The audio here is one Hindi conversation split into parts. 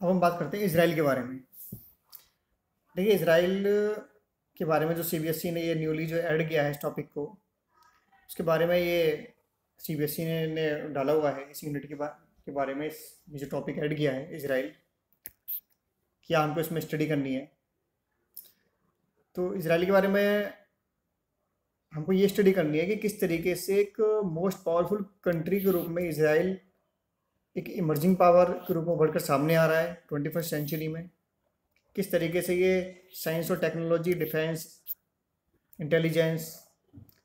अब हम बात करते हैं इसराइल के बारे में। देखिए, इसराइल के बारे में जो सीबीएसई ने ये न्यूली जो ऐड किया है इस टॉपिक को, उसके बारे में ये सीबीएसई ने डाला हुआ है इस यूनिट के बारे में। ये जो टॉपिक ऐड किया है इसराइल, क्या हमको इसमें स्टडी करनी है। तो इसराइल के बारे में हमको ये स्टडी करनी है कि किस तरीके से एक मोस्ट पावरफुल कंट्री के रूप में इसराइल एक इमर्जिंग पावर के रूप में बढ़कर सामने आ रहा है 21st सेंचुरी में। किस तरीके से ये साइंस और टेक्नोलॉजी, डिफेंस, इंटेलिजेंस,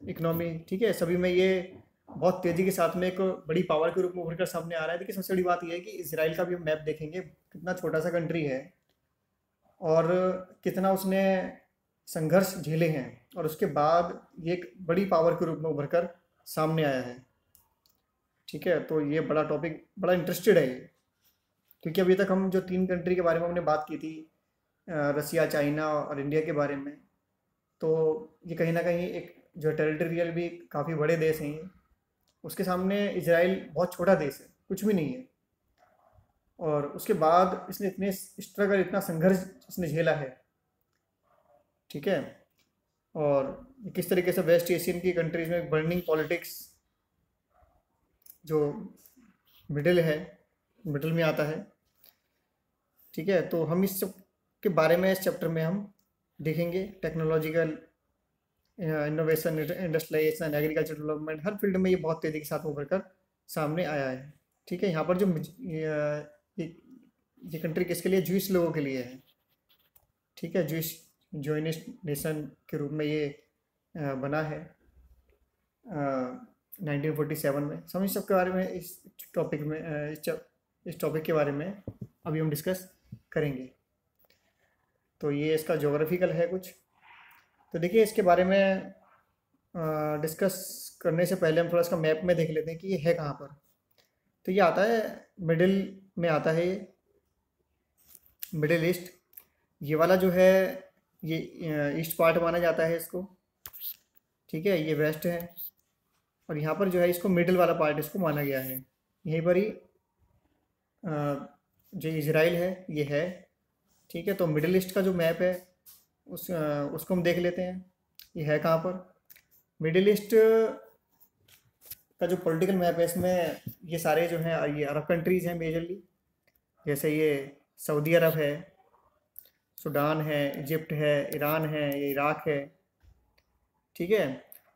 इकोनॉमी, ठीक है, सभी में ये बहुत तेज़ी के साथ में एक बड़ी पावर के रूप में उभर कर सामने आ रहा है। देखिए, सबसे बड़ी बात यह है कि इसराइल का भी हम मैप देखेंगे, कितना छोटा सा कंट्री है और कितना उसने संघर्ष झेले हैं, और उसके बाद ये एक बड़ी पावर के रूप में उभर कर सामने आया है। ठीक है, तो ये बड़ा टॉपिक, बड़ा इंटरेस्टेड है ये, क्योंकि अभी तक हम जो 3 कंट्री के बारे में हमने बात की थी, रसिया, चाइना और इंडिया के बारे में, तो ये कहीं ना कहीं एक जो टेरिटोरियल भी काफ़ी बड़े देश हैं ये, उसके सामने इसराइल बहुत छोटा देश है, कुछ भी नहीं है। और उसके बाद इसने इतने स्ट्रगल, इतना संघर्ष इसने झेला है। ठीक है, और किस तरीके से वेस्ट एशियन की कंट्रीज़ में बर्निंग पॉलिटिक्स जो मिडिल है, मिडिल में आता है। ठीक है, तो हम इस सब के बारे में इस चैप्टर में हम देखेंगे। Technological innovation, industrialisation, agriculture development, हर फील्ड में ये बहुत तेज़ी के साथ उभर कर सामने आया है। ठीक है, यहाँ पर जो ये कंट्री किसके लिए, जूइश लोगों के लिए है। ठीक है, जूइश जोइनिस्ट नेशन के रूप में ये बना है 1947 में। समझ सबके बारे में इस टॉपिक में इस टॉपिक के बारे में अभी हम डिस्कस करेंगे। तो ये इसका ज्योग्राफिकल है कुछ। तो देखिए, इसके बारे में डिस्कस करने से पहले हम थोड़ा इसका मैप में देख लेते हैं कि ये है कहाँ पर। तो ये आता है मिडिल में, आता है ये मिडिल ईस्ट। ये वाला जो है ये ईस्ट पार्ट माना जाता है इसको। ठीक है, ये वेस्ट है, और यहाँ पर जो है इसको मिडिल वाला पार्ट इसको माना गया है। यहीं पर ही जो इसराइल है ये है। ठीक है, तो मिडिल ईस्ट का जो मैप है उसको हम देख लेते हैं, ये है कहाँ पर। मिडिल ईस्ट का जो पॉलिटिकल मैप है, इसमें ये सारे जो हैं ये अरब कंट्रीज़ हैं मेजरली। जैसे ये सऊदी अरब है, सूडान है, इजिप्ट है, ईरान है, ये इराक है। ठीक है,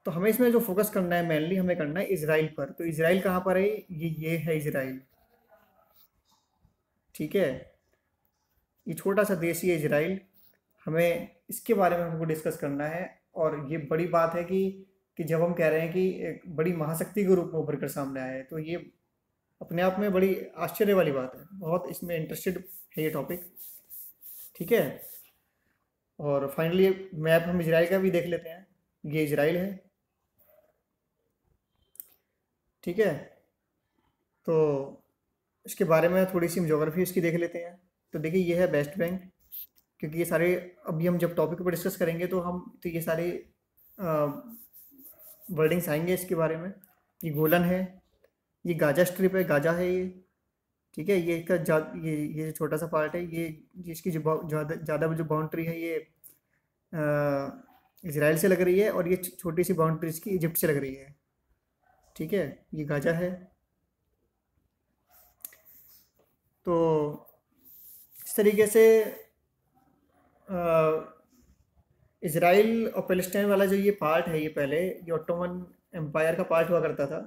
तो हमें इसमें जो फोकस करना है, मेनली हमें करना है इसराइल पर। तो इसराइल कहाँ पर है, ये है इसराइल। ठीक है, ये छोटा सा देश ही है इसराइल। हमें इसके बारे में हमको डिस्कस करना है। और ये बड़ी बात है कि जब हम कह रहे हैं कि एक बड़ी महाशक्ति के रूप में उभर कर सामने आया है, तो ये अपने आप में बड़ी आश्चर्य वाली बात है। बहुत इसमें इंटरेस्टेड है ये टॉपिक। ठीक है, और फाइनली मैप हम इसराइल का भी देख लेते हैं। ये इसराइल है। ठीक है, तो इसके बारे में थोड़ी सी हम ज्योग्राफी इसकी देख लेते हैं। तो देखिए, ये है वेस्ट बैंक, क्योंकि ये सारे अभी हम जब टॉपिक पर डिस्कस करेंगे तो ये सारे वर्डिंग्स आएंगे इसके बारे में। ये गोलन है, ये गाजा स्ट्रिप है, गाजा है ये। ठीक है, ये इसका ये जो छोटा सा पार्ट है, ये इसकी जो ज़्यादा जो बाउंड्री है ये इसराइल से लग रही है, और ये छोटी सी बाउंड्री इसकी इजिप्ट से लग रही है। ठीक है, ये गाजा है। तो इस तरीके से इसराइल और पैलेस्टाइन वाला जो ये पार्ट है, ये पहले ये ऑटोमन एम्पायर का पार्ट हुआ करता था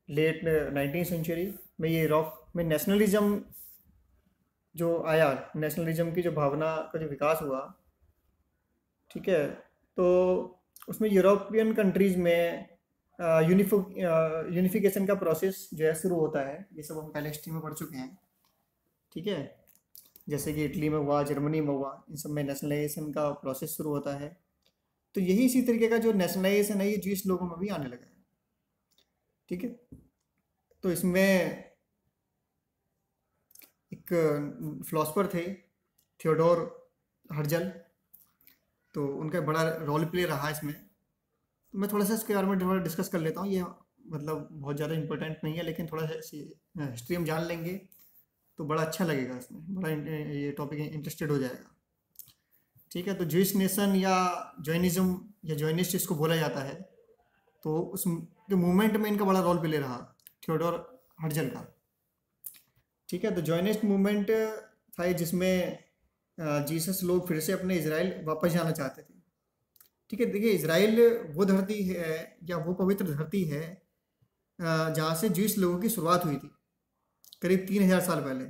लेट 19वीं सेंचुरी में। ये यूरोप में नेशनलिज्म जो आया, नेशनलिज्म की जो भावना का जो विकास हुआ, ठीक है, तो उसमें यूरोपियन कंट्रीज़ में यूनिफिकेशन का प्रोसेस जो है शुरू होता है। ये सब हम पहले हिस्ट्री में पढ़ चुके हैं। ठीक है, जैसे कि इटली में हुआ, जर्मनी में हुआ, इन सब में नेशनलाइजेशन का प्रोसेस शुरू होता है। तो यही इसी तरीके का जो नेशनलाइजेशन है ये जूइश लोगों में भी आने लगा है। ठीक है, तो इसमें एक फिलोसफर थे थियोडोर हर्जल, तो उनका बड़ा रोल प्ले रहा इसमें। तो मैं थोड़ा सा इसके बारे में थोड़ा डिस्कस कर लेता हूँ। ये मतलब बहुत ज़्यादा इंपॉर्टेंट नहीं है, लेकिन थोड़ा सा हिस्ट्री हम जान लेंगे तो बड़ा अच्छा लगेगा, इसमें बड़ा ये टॉपिक इंटरेस्टेड हो जाएगा। ठीक है, तो ज्यूइश नेशन या जॉइनिज्म या जॉइनिस्ट इसको बोला जाता है, तो उस मूवमेंट में इनका बड़ा रोल प्ले रहा, थियोडोर हर्जल का। ठीक है, तो जॉइनिस्ट मूवमेंट था ये, जिसमें जीसस लोग फिर से अपने इजराइल वापस जाना चाहते थे। ठीक है, देखिए इजराइल वो धरती है या वो पवित्र धरती है जहाँ से ज्यूइश लोगों की शुरुआत हुई थी करीब 3000 साल पहले।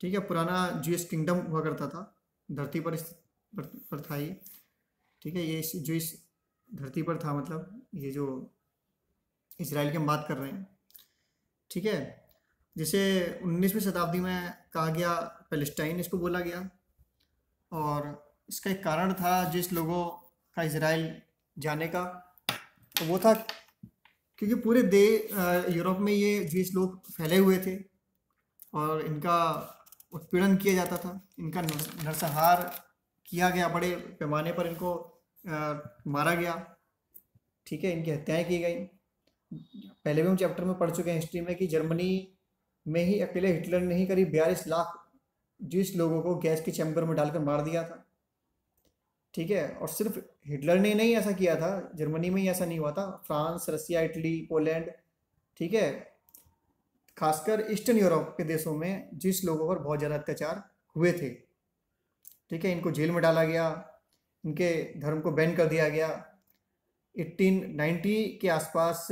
ठीक है, पुराना ज्यूइश किंगडम हुआ करता था, धरती पर था ये। ठीक है, ये ज्यूइश धरती पर था, मतलब ये जो इजराइल की हम बात कर रहे हैं। ठीक है, जिसे 19वीं शताब्दी में कहा गया पैलेस्टाइन, इसको बोला गया। और इसका एक कारण था जिस लोगों का इजराइल जाने का, तो वो था क्योंकि पूरे यूरोप में ये ज्यूइश लोग फैले हुए थे और इनका उत्पीड़न किया जाता था, इनका नरसंहार किया गया, बड़े पैमाने पर इनको मारा गया। ठीक है, इनकी हत्याएं की गई। पहले भी हम चैप्टर में पढ़ चुके हैं हिस्ट्री में कि जर्मनी में ही अकेले हिटलर ने ही करीब 42 लाख ज्यूइश लोगों को गैस के चैम्बर में डालकर मार दिया था। ठीक है, और सिर्फ हिटलर ने नहीं ऐसा किया था, जर्मनी में ही ऐसा नहीं हुआ था, फ्रांस, रसिया, इटली, पोलैंड, ठीक है, खासकर ईस्टर्न यूरोप के देशों में जिस लोगों पर बहुत ज़्यादा अत्याचार हुए थे। ठीक है, इनको जेल में डाला गया, इनके धर्म को बैन कर दिया गया। 1890 के आसपास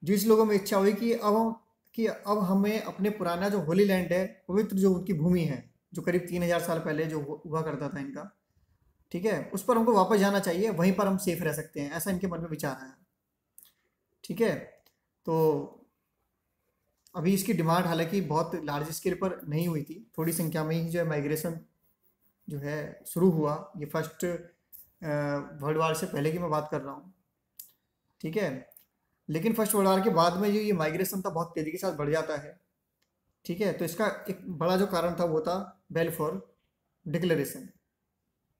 जिस लोगों में इच्छा हुई कि अब हमें अपने पुराना जो होली लैंड है, पवित्र जो उनकी भूमि है, जो करीब 3000 साल पहले जो हुआ करता था इनका, ठीक है, उस पर हमको वापस जाना चाहिए, वहीं पर हम सेफ रह सकते हैं, ऐसा इनके मन में विचार आया। ठीक है, तो अभी इसकी डिमांड हालांकि बहुत लार्ज स्केल पर नहीं हुई थी, थोड़ी संख्या में ही जो है माइग्रेशन जो है शुरू हुआ। ये फर्स्ट वर्ल्ड वार से पहले की मैं बात कर रहा हूँ। ठीक है, लेकिन फर्स्ट वर्ल्ड वार के बाद में जो ये माइग्रेशन था बहुत तेज़ी के साथ बढ़ जाता है। ठीक है, तो इसका एक बड़ा जो कारण था वो था बेलफोर डिक्लेरेशन।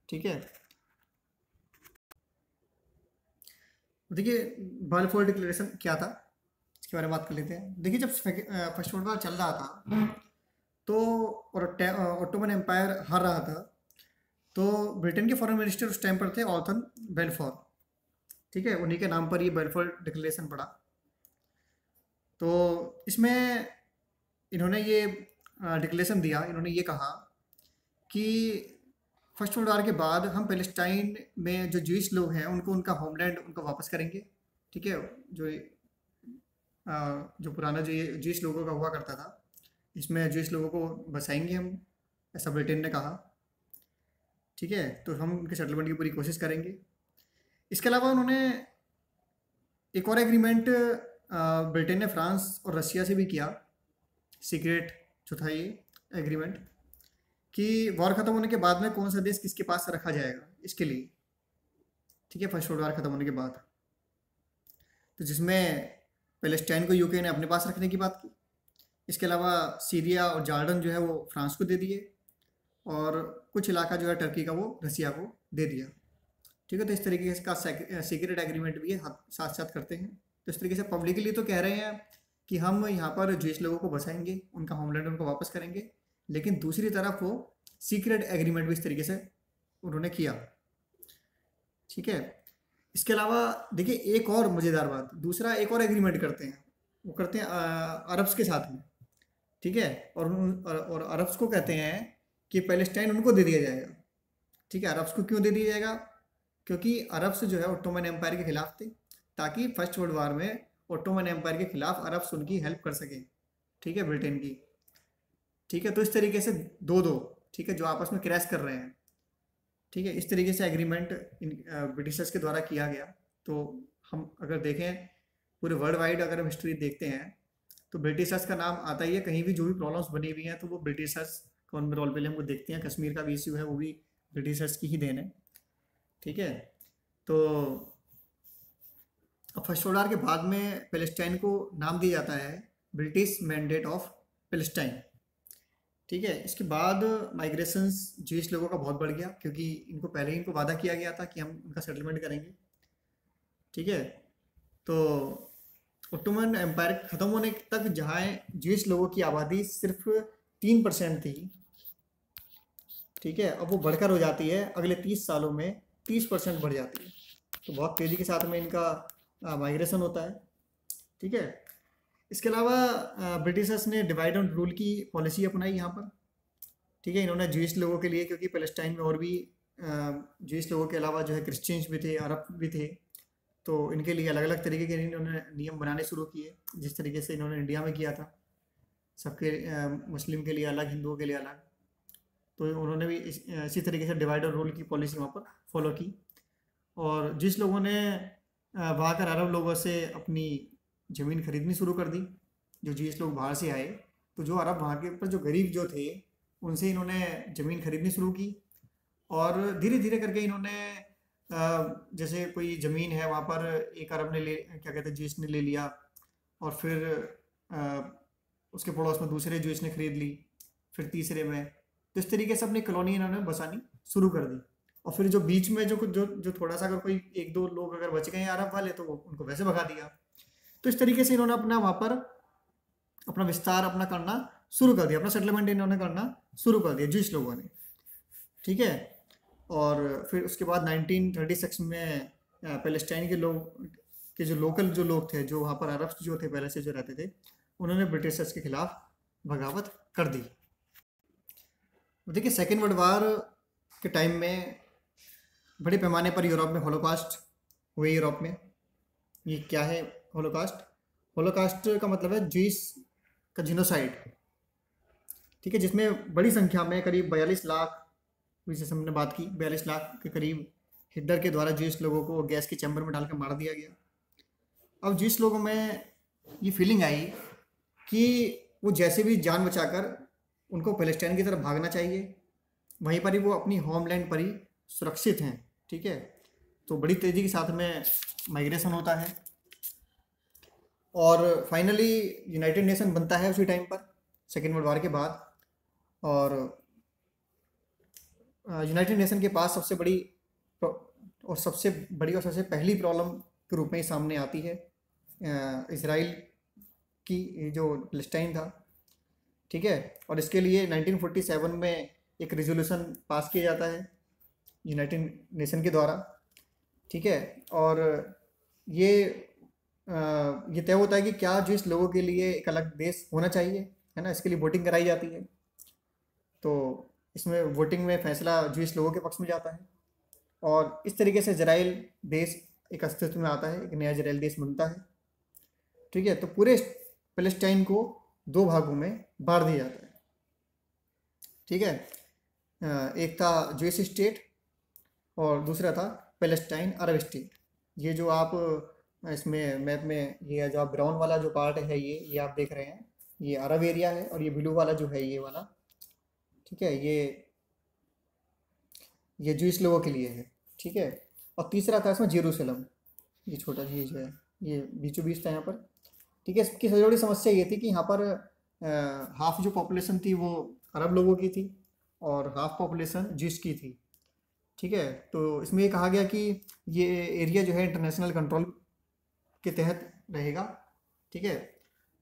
ठीक है, देखिए बेलफोर डिक्लेरेशन क्या था इसके बारे में बात कर लेते हैं। देखिए जब फर्स्ट वर्ल्ड वार चल रहा था तो और ऑटोमन एम्पायर हार रहा था, तो ब्रिटेन के फॉरेन मिनिस्टर उस टाइम पर थे ऑर्थन बेलफोर। ठीक है, उन्हीं के नाम पर ये बेलफोर डिक्लेरेशन पड़ा। तो इसमें इन्होंने ये डिक्लेरेशन दिया, इन्होंने ये कहा कि फर्स्ट वर्ल्ड वार के बाद हम पैलेस्टाइन में जो ज्यूइश लोग हैं उनको उनका होमलैंड उनको वापस करेंगे। ठीक है, जो पुराना जो ये ज्यूइश लोगों का हुआ करता था, इसमें ज्यूइश लोगों को बसाएंगे हम, ऐसा ब्रिटेन ने कहा। ठीक है, तो हम उनके सेटलमेंट की पूरी कोशिश करेंगे। इसके अलावा उन्होंने एक और एग्रीमेंट ब्रिटेन ने फ्रांस और रसिया से भी किया, सीक्रेट जो था ये एग्रीमेंट, कि वॉर ख़त्म होने के बाद में कौन सा देश किसके पास रखा जाएगा इसके लिए। ठीक है, फर्स्ट वर्ल्ड वार ख़त्म होने के बाद, तो जिसमें पैलेस्टाइन को यूके ने अपने पास रखने की बात की। इसके अलावा सीरिया और जॉर्डन जो है वो फ्रांस को दे दिए, और कुछ इलाका जो है टर्की का वो रसिया को दे दिया। ठीक है, तो इस तरीके का सीक्रेट एग्रीमेंट भी साथ साथ करते हैं। तो इस तरीके से पब्लिकली तो कह रहे हैं कि हम यहाँ पर ज्यूइश लोगों को बसाएंगे, उनका होमलैंड उनको वापस करेंगे, लेकिन दूसरी तरफ वो सीक्रेट एग्रीमेंट भी इस तरीके से उन्होंने किया। ठीक है, इसके अलावा देखिए एक और मज़ेदार बात, दूसरा एक और एग्रीमेंट करते हैं, वो करते हैं अरब्स के साथ में। ठीक है, और अरब्स को कहते हैं कि पैलेस्टाइन उनको दे दिया जाएगा। ठीक है, अरब्स को क्यों दे दिया जाएगा? क्योंकि अरब्स जो है ऑटोमन एम्पायर के खिलाफ थे, ताकि फर्स्ट वर्ल्ड वार में ऑटोमन एम्पायर के खिलाफ अरब्स उनकी हेल्प कर सकें। ठीक है, ब्रिटेन की। ठीक है, तो इस तरीके से दो ठीक है जो आपस में क्रैश कर रहे हैं। ठीक है, इस तरीके से एग्रीमेंट ब्रिटिशर्स के द्वारा किया गया। तो हम अगर देखें पूरे वर्ल्ड वाइड अगर हम हिस्ट्री देखते हैं तो ब्रिटिशर्स का नाम आता ही है, कहीं भी जो भी प्रॉब्लम्स बनी हुई हैं तो वो ब्रिटिशर्स का उनमें रोल प्ले हमको देखते हैं। कश्मीर का भी इश्यू है, वो भी ब्रिटिशर्स की ही देन है। ठीक है, तो फर्स्ट वर्ल्ड वार के बाद में पैलेस्टाइन को नाम दिया जाता है ब्रिटिश मैंडेट ऑफ पैलेस्टाइन। ठीक है, इसके बाद माइग्रेशंस ज्यूइश लोगों का बहुत बढ़ गया, क्योंकि इनको पहले ही इनको वादा किया गया था कि हम उनका सेटलमेंट करेंगे। ठीक है, तो ओटोमन एम्पायर ख़त्म होने तक जहाँ ज्यूइश लोगों की आबादी सिर्फ 3% थी, ठीक है, अब वो बढ़कर हो जाती है अगले 30 सालों में 30% बढ़ जाती है। तो बहुत तेज़ी के साथ में इनका माइग्रेशन होता है, ठीक है। इसके अलावा ब्रिटिशर्स ने डिवाइड एंड रूल की पॉलिसी अपनाई यहाँ पर, ठीक है। इन्होंने ज्यूइश लोगों के लिए, क्योंकि पैलेस्टाइन में और भी ज्यूइश लोगों के अलावा जो है क्रिश्चियंस भी थे, अरब भी थे, तो इनके लिए अलग अलग तरीके के इन्होंने नियम बनाने शुरू किए, जिस तरीके से इन्होंने इंडिया में किया था, सबके मुस्लिम के लिए अलग, हिंदुओं के लिए अलग। तो उन्होंने भी इसी तरीके से डिवाइड और रूल की पॉलिसी वहाँ पर फॉलो की। और जिस लोगों ने वहाँ कर अरब लोगों से अपनी ज़मीन खरीदनी शुरू कर दी, जो जिस लोग बाहर से आए, तो जो अरब वहाँ के ऊपर जो गरीब जो थे, उनसे इन्होंने ज़मीन खरीदनी शुरू की। और धीरे धीरे करके इन्होंने जैसे कोई ज़मीन है वहाँ पर, एक अरब ने ले, क्या कहते हैं, जिस ने ले लिया, और फिर अ, उसके पड़ोस में दूसरे जो इसने खरीद ली, फिर तीसरे में, तो इस तरीके से अपनी कॉलोनी इन्होंने बसानी शुरू कर दी। और फिर जो बीच में जो कुछ जो जो थोड़ा सा अगर कोई एक दो लोग अगर बच गए अरब वाले, तो वो उनको वैसे भगा दिया। तो इस तरीके से इन्होंने अपना वहाँ पर अपना विस्तार अपना करना शुरू कर दिया, अपना सेटलमेंट इन्होंने करना शुरू कर दिया जिस लोगों ने, ठीक है। और फिर उसके बाद 1936 में पैलेस्टाइन के लोग के जो लोकल जो लोग थे, जो वहाँ पर अरब जो थे पहले से जो रहते थे, उन्होंने ब्रिटिशर्स के खिलाफ बगावत कर दी। देखिए सेकेंड वर्ल्ड वार के टाइम में बड़े पैमाने पर यूरोप में होलोकास्ट हुए। यूरोप में ये क्या है होलोकास्ट? होलोकास्ट का मतलब है ज्यूइश का जिनोसाइड, ठीक है, जिसमें बड़ी संख्या में करीब 42 लाख, जैसे हमने बात की 42 लाख के करीब हिटलर के द्वारा ज्यूइश लोगों को गैस के चैम्बर में डालकर मार दिया गया। अब ज्यूइश लोगों में ये फीलिंग आई कि वो जैसे भी जान बचाकर उनको पैलेस्टाइन की तरफ भागना चाहिए, वहीं पर ही वो अपनी होमलैंड पर ही सुरक्षित हैं, ठीक है। तो बड़ी तेज़ी के साथ में माइग्रेशन होता है, और फाइनली यूनाइटेड नेशन बनता है उसी टाइम पर, सेकेंड वर्ल्ड वार के बाद। और यूनाइटेड नेशन के पास सबसे बड़ी और सबसे पहली प्रॉब्लम के रूप में ही सामने आती है इसराइल की, जो पैलेस्टाइन था, ठीक है। और इसके लिए 1947 में एक रेजोल्यूशन पास किया जाता है यूनाइटेड नेशन के द्वारा, ठीक है। और ये तय होता है कि क्या जिस लोगों के लिए एक अलग देश होना चाहिए, है ना, इसके लिए वोटिंग कराई जाती है। तो इसमें वोटिंग में फैसला जिस लोगों के पक्ष में जाता है, और इस तरीके से इजराइल देश एक अस्तित्व में आता है, एक नया इजराइल देश बनता है, ठीक है। तो पूरे पैलेस्टाइन को दो भागों में बांट दिया जाता है, ठीक है। एक था ज्यूइश स्टेट और दूसरा था पैलेस्टाइन अरब स्टेट। ये जो आप इसमें मैप में ये जो आप ब्राउन वाला जो पार्ट है, ये आप देख रहे हैं, ये अरब एरिया है, और ये ब्लू वाला जो है ये वाला, ठीक है, ये ज्यूइश लोगों के लिए है, ठीक है। और तीसरा था इसमें जेरूसलम, ये छोटा सी जो है, ये बीचों बीच था यहाँ पर, ठीक है। इसकी सबसे बड़ी समस्या ये थी कि यहाँ पर हाफ जो पॉपुलेशन थी वो अरब लोगों की थी, और हाफ पॉपुलेशन ज्यूइश की थी, ठीक है। तो इसमें ये कहा गया कि ये एरिया जो है इंटरनेशनल कंट्रोल के तहत रहेगा, ठीक है।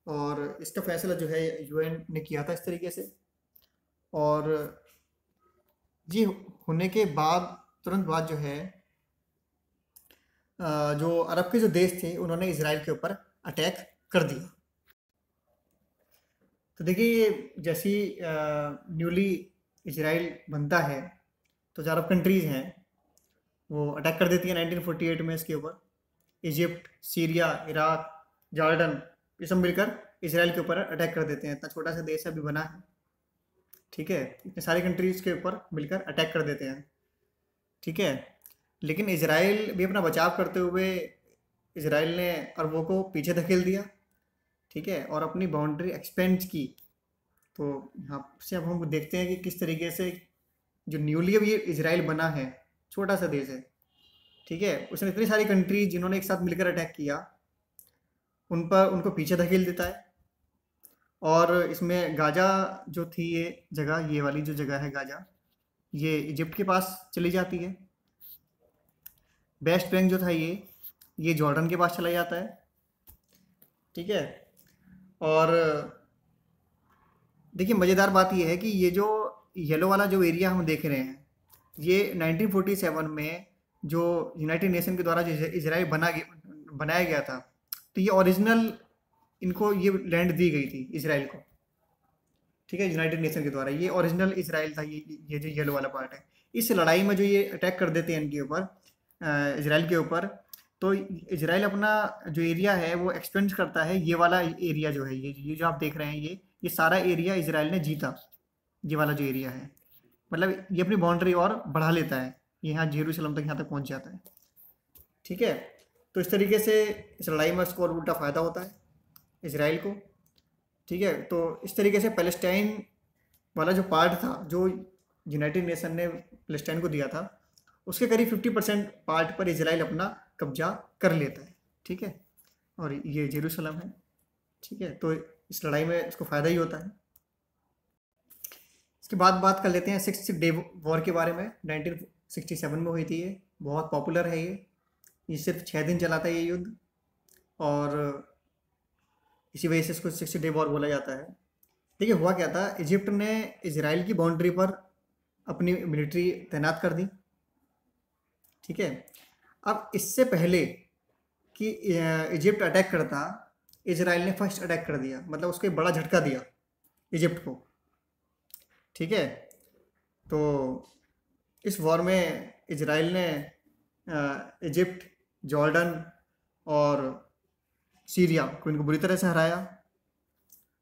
और इसका फैसला जो है यूएन ने किया था इस तरीके से। और ये होने के बाद तुरंत बाद जो है जो अरब के जो देश थे उन्होंने इसराइल के ऊपर अटैक कर दिया। तो देखिए ये जैसी न्यूली इसराइल बनता है, तो जो अरब कंट्रीज़ हैं वो अटैक कर देती है 1948 में इसके ऊपर। इजिप्ट, सीरिया, इराक, जॉर्डन, ये सब मिलकर इसराइल के ऊपर अटैक कर देते हैं। इतना छोटा सा देश अभी बना है, ठीक है, इतने सारी कंट्रीज़ के ऊपर मिलकर अटैक कर देते हैं, ठीक है। लेकिन इसराइल भी अपना बचाव करते हुए इसराइल ने अरबों को पीछे धकेल दिया, ठीक है, और अपनी बाउंड्री एक्सपेंड की। तो यहाँ से अब हम देखते हैं कि किस तरीके से जो न्यूली अब ये इसराइल बना है, छोटा सा देश है, ठीक है, उसने इतनी सारी कंट्री जिन्होंने एक साथ मिलकर अटैक किया उनको पीछे धकेल देता है। और इसमें गाजा जो थी, ये जगह, ये वाली जो जगह है गाजा, ये इजिप्ट के पास चली जाती है। वेस्ट बैंक जो था ये जॉर्डन के पास चला जाता है, ठीक है। और देखिए मज़ेदार बात ये है कि ये जो येलो वाला जो एरिया हम देख रहे हैं, ये 1947 में जो यूनाइटेड नेशन के द्वारा जो इजराइल बनाया गया था, तो ये ओरिजिनल इनको ये लैंड दी गई थी इजराइल को। ठीक है, यूनाइटेड नेशन के द्वारा ये ओरिजिनल इसराइल था, ये जो येलो वाला पार्ट है। इस लड़ाई में जो ये अटैक कर देते हैं इनके ऊपर, इसराइल के ऊपर, तो इसराइल अपना जो एरिया है वो एक्सपेंड करता है। ये वाला एरिया जो है, ये जो आप देख रहे हैं, ये सारा एरिया इसराइल ने जीता। ये वाला जो एरिया है, मतलब ये अपनी बाउंड्री और बढ़ा लेता है, यहाँ जेरूशलम तक, यहाँ तक पहुँच जाता है। ठीक है, तो इस तरीके से इस लड़ाई में उसको और उल्टा फ़ायदा होता है इसराइल को। ठीक है, तो इस तरीके से पैलेस्टाइन वाला जो पार्ट था, जो यूनाइटेड नेशन ने पैलेस्टाइन को दिया था, उसके करीब 50% पार्ट पर इसराइल अपना कब्जा कर लेता है। ठीक है, और ये जेरूशलम है। ठीक है, तो इस लड़ाई में इसको फ़ायदा ही होता है। इसके बाद बात कर लेते हैं 6 डे वॉर के बारे में। 1967 में हुई थी ये, बहुत पॉपुलर है ये सिर्फ 6 दिन चला था ये युद्ध, और इसी वजह से इसको 6 डे वॉर बोला जाता है। देखिए हुआ क्या था, इजिप्ट ने इसराइल की बाउंड्री पर अपनी मिलिट्री तैनात कर दी। ठीक है, अब इससे पहले कि इजिप्ट अटैक करता, इसराइल ने फर्स्ट अटैक कर दिया, मतलब उसको एक बड़ा झटका दिया इजिप्ट को। ठीक है, तो इस वॉर में इसराइल ने इजिप्ट, जॉर्डन और सीरिया को इनको बुरी तरह से हराया।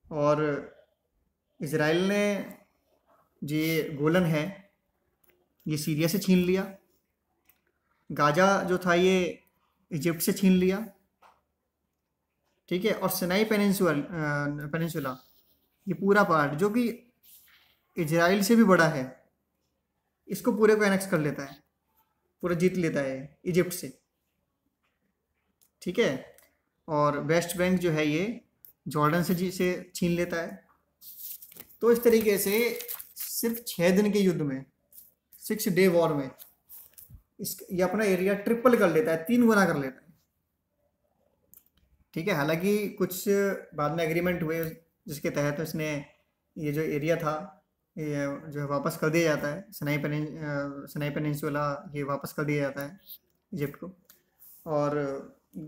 और इसराइल ने जो ये गोलन है, ये सीरिया से छीन लिया। गाजा जो था ये इजिप्ट से छीन लिया। ठीक है, और सिनाई पेनिनसुला ये पूरा पार्ट जो कि इजराइल से भी बड़ा है, इसको पूरे को एनेक्स कर लेता है, पूरा जीत लेता है इजिप्ट से। ठीक है, और वेस्ट बैंक जो है ये जॉर्डन से छीन लेता है। तो इस तरीके से सिर्फ 6 दिन के युद्ध में, 6 डे वॉर में, ये अपना एरिया ट्रिपल कर लेता है, 3 गुना कर लेता है। ठीक है, हालांकि कुछ बाद में एग्रीमेंट हुए जिसके तहत इसने ये जो एरिया था ये जो है वापस कर दिया जाता है। सिनाई पेनिनसुला ये वापस कर दिया जाता है इजिप्ट को। और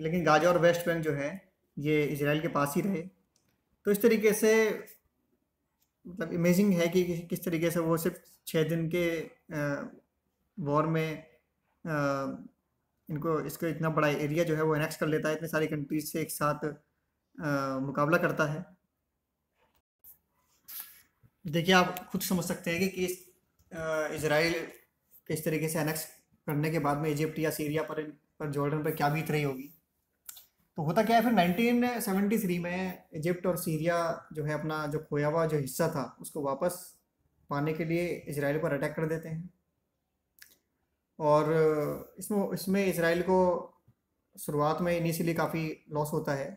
लेकिन गाजा और वेस्ट बैंक जो है ये इजराइल के पास ही रहे। तो इस तरीके से मतलब इमेजिंग है कि किस तरीके से वो सिर्फ 6 दिन के वॉर में इसको इतना बड़ा एरिया जो है वो एनेक्स कर लेता है, इतने सारी कंट्रीज से एक साथ मुकाबला करता है। देखिए आप खुद समझ सकते हैं कि इसराइल किस तरीके से एनेक्स करने के बाद में इजिप्ट या सीरिया पर जॉर्डन पर क्या बीत रही होगी। तो होता क्या है फिर 1973 में इजिप्ट और सीरिया जो है अपना जो खोया हुआ जो हिस्सा था उसको वापस पाने के लिए इसराइल पर अटैक कर देते हैं। और इसमें इसराइल को शुरुआत में इनिशियली काफ़ी लॉस होता है,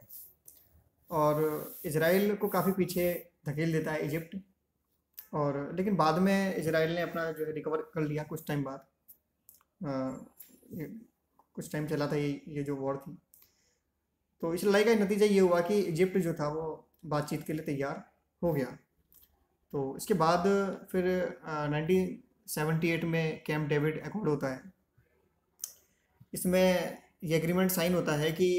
और इसराइल को काफ़ी पीछे धकेल देता है इजिप्ट। और लेकिन बाद में इसराइल ने अपना जो है रिकवर कर लिया कुछ टाइम बाद। कुछ टाइम चला था ये जो वॉर थी। तो इस लड़ाई का नतीजा ये हुआ कि इजिप्ट जो था वो बातचीत के लिए तैयार हो गया। तो इसके बाद फिर 1978 में कैंप डेविड एकॉर्ड होता है। इसमें ये एग्रीमेंट साइन होता है कि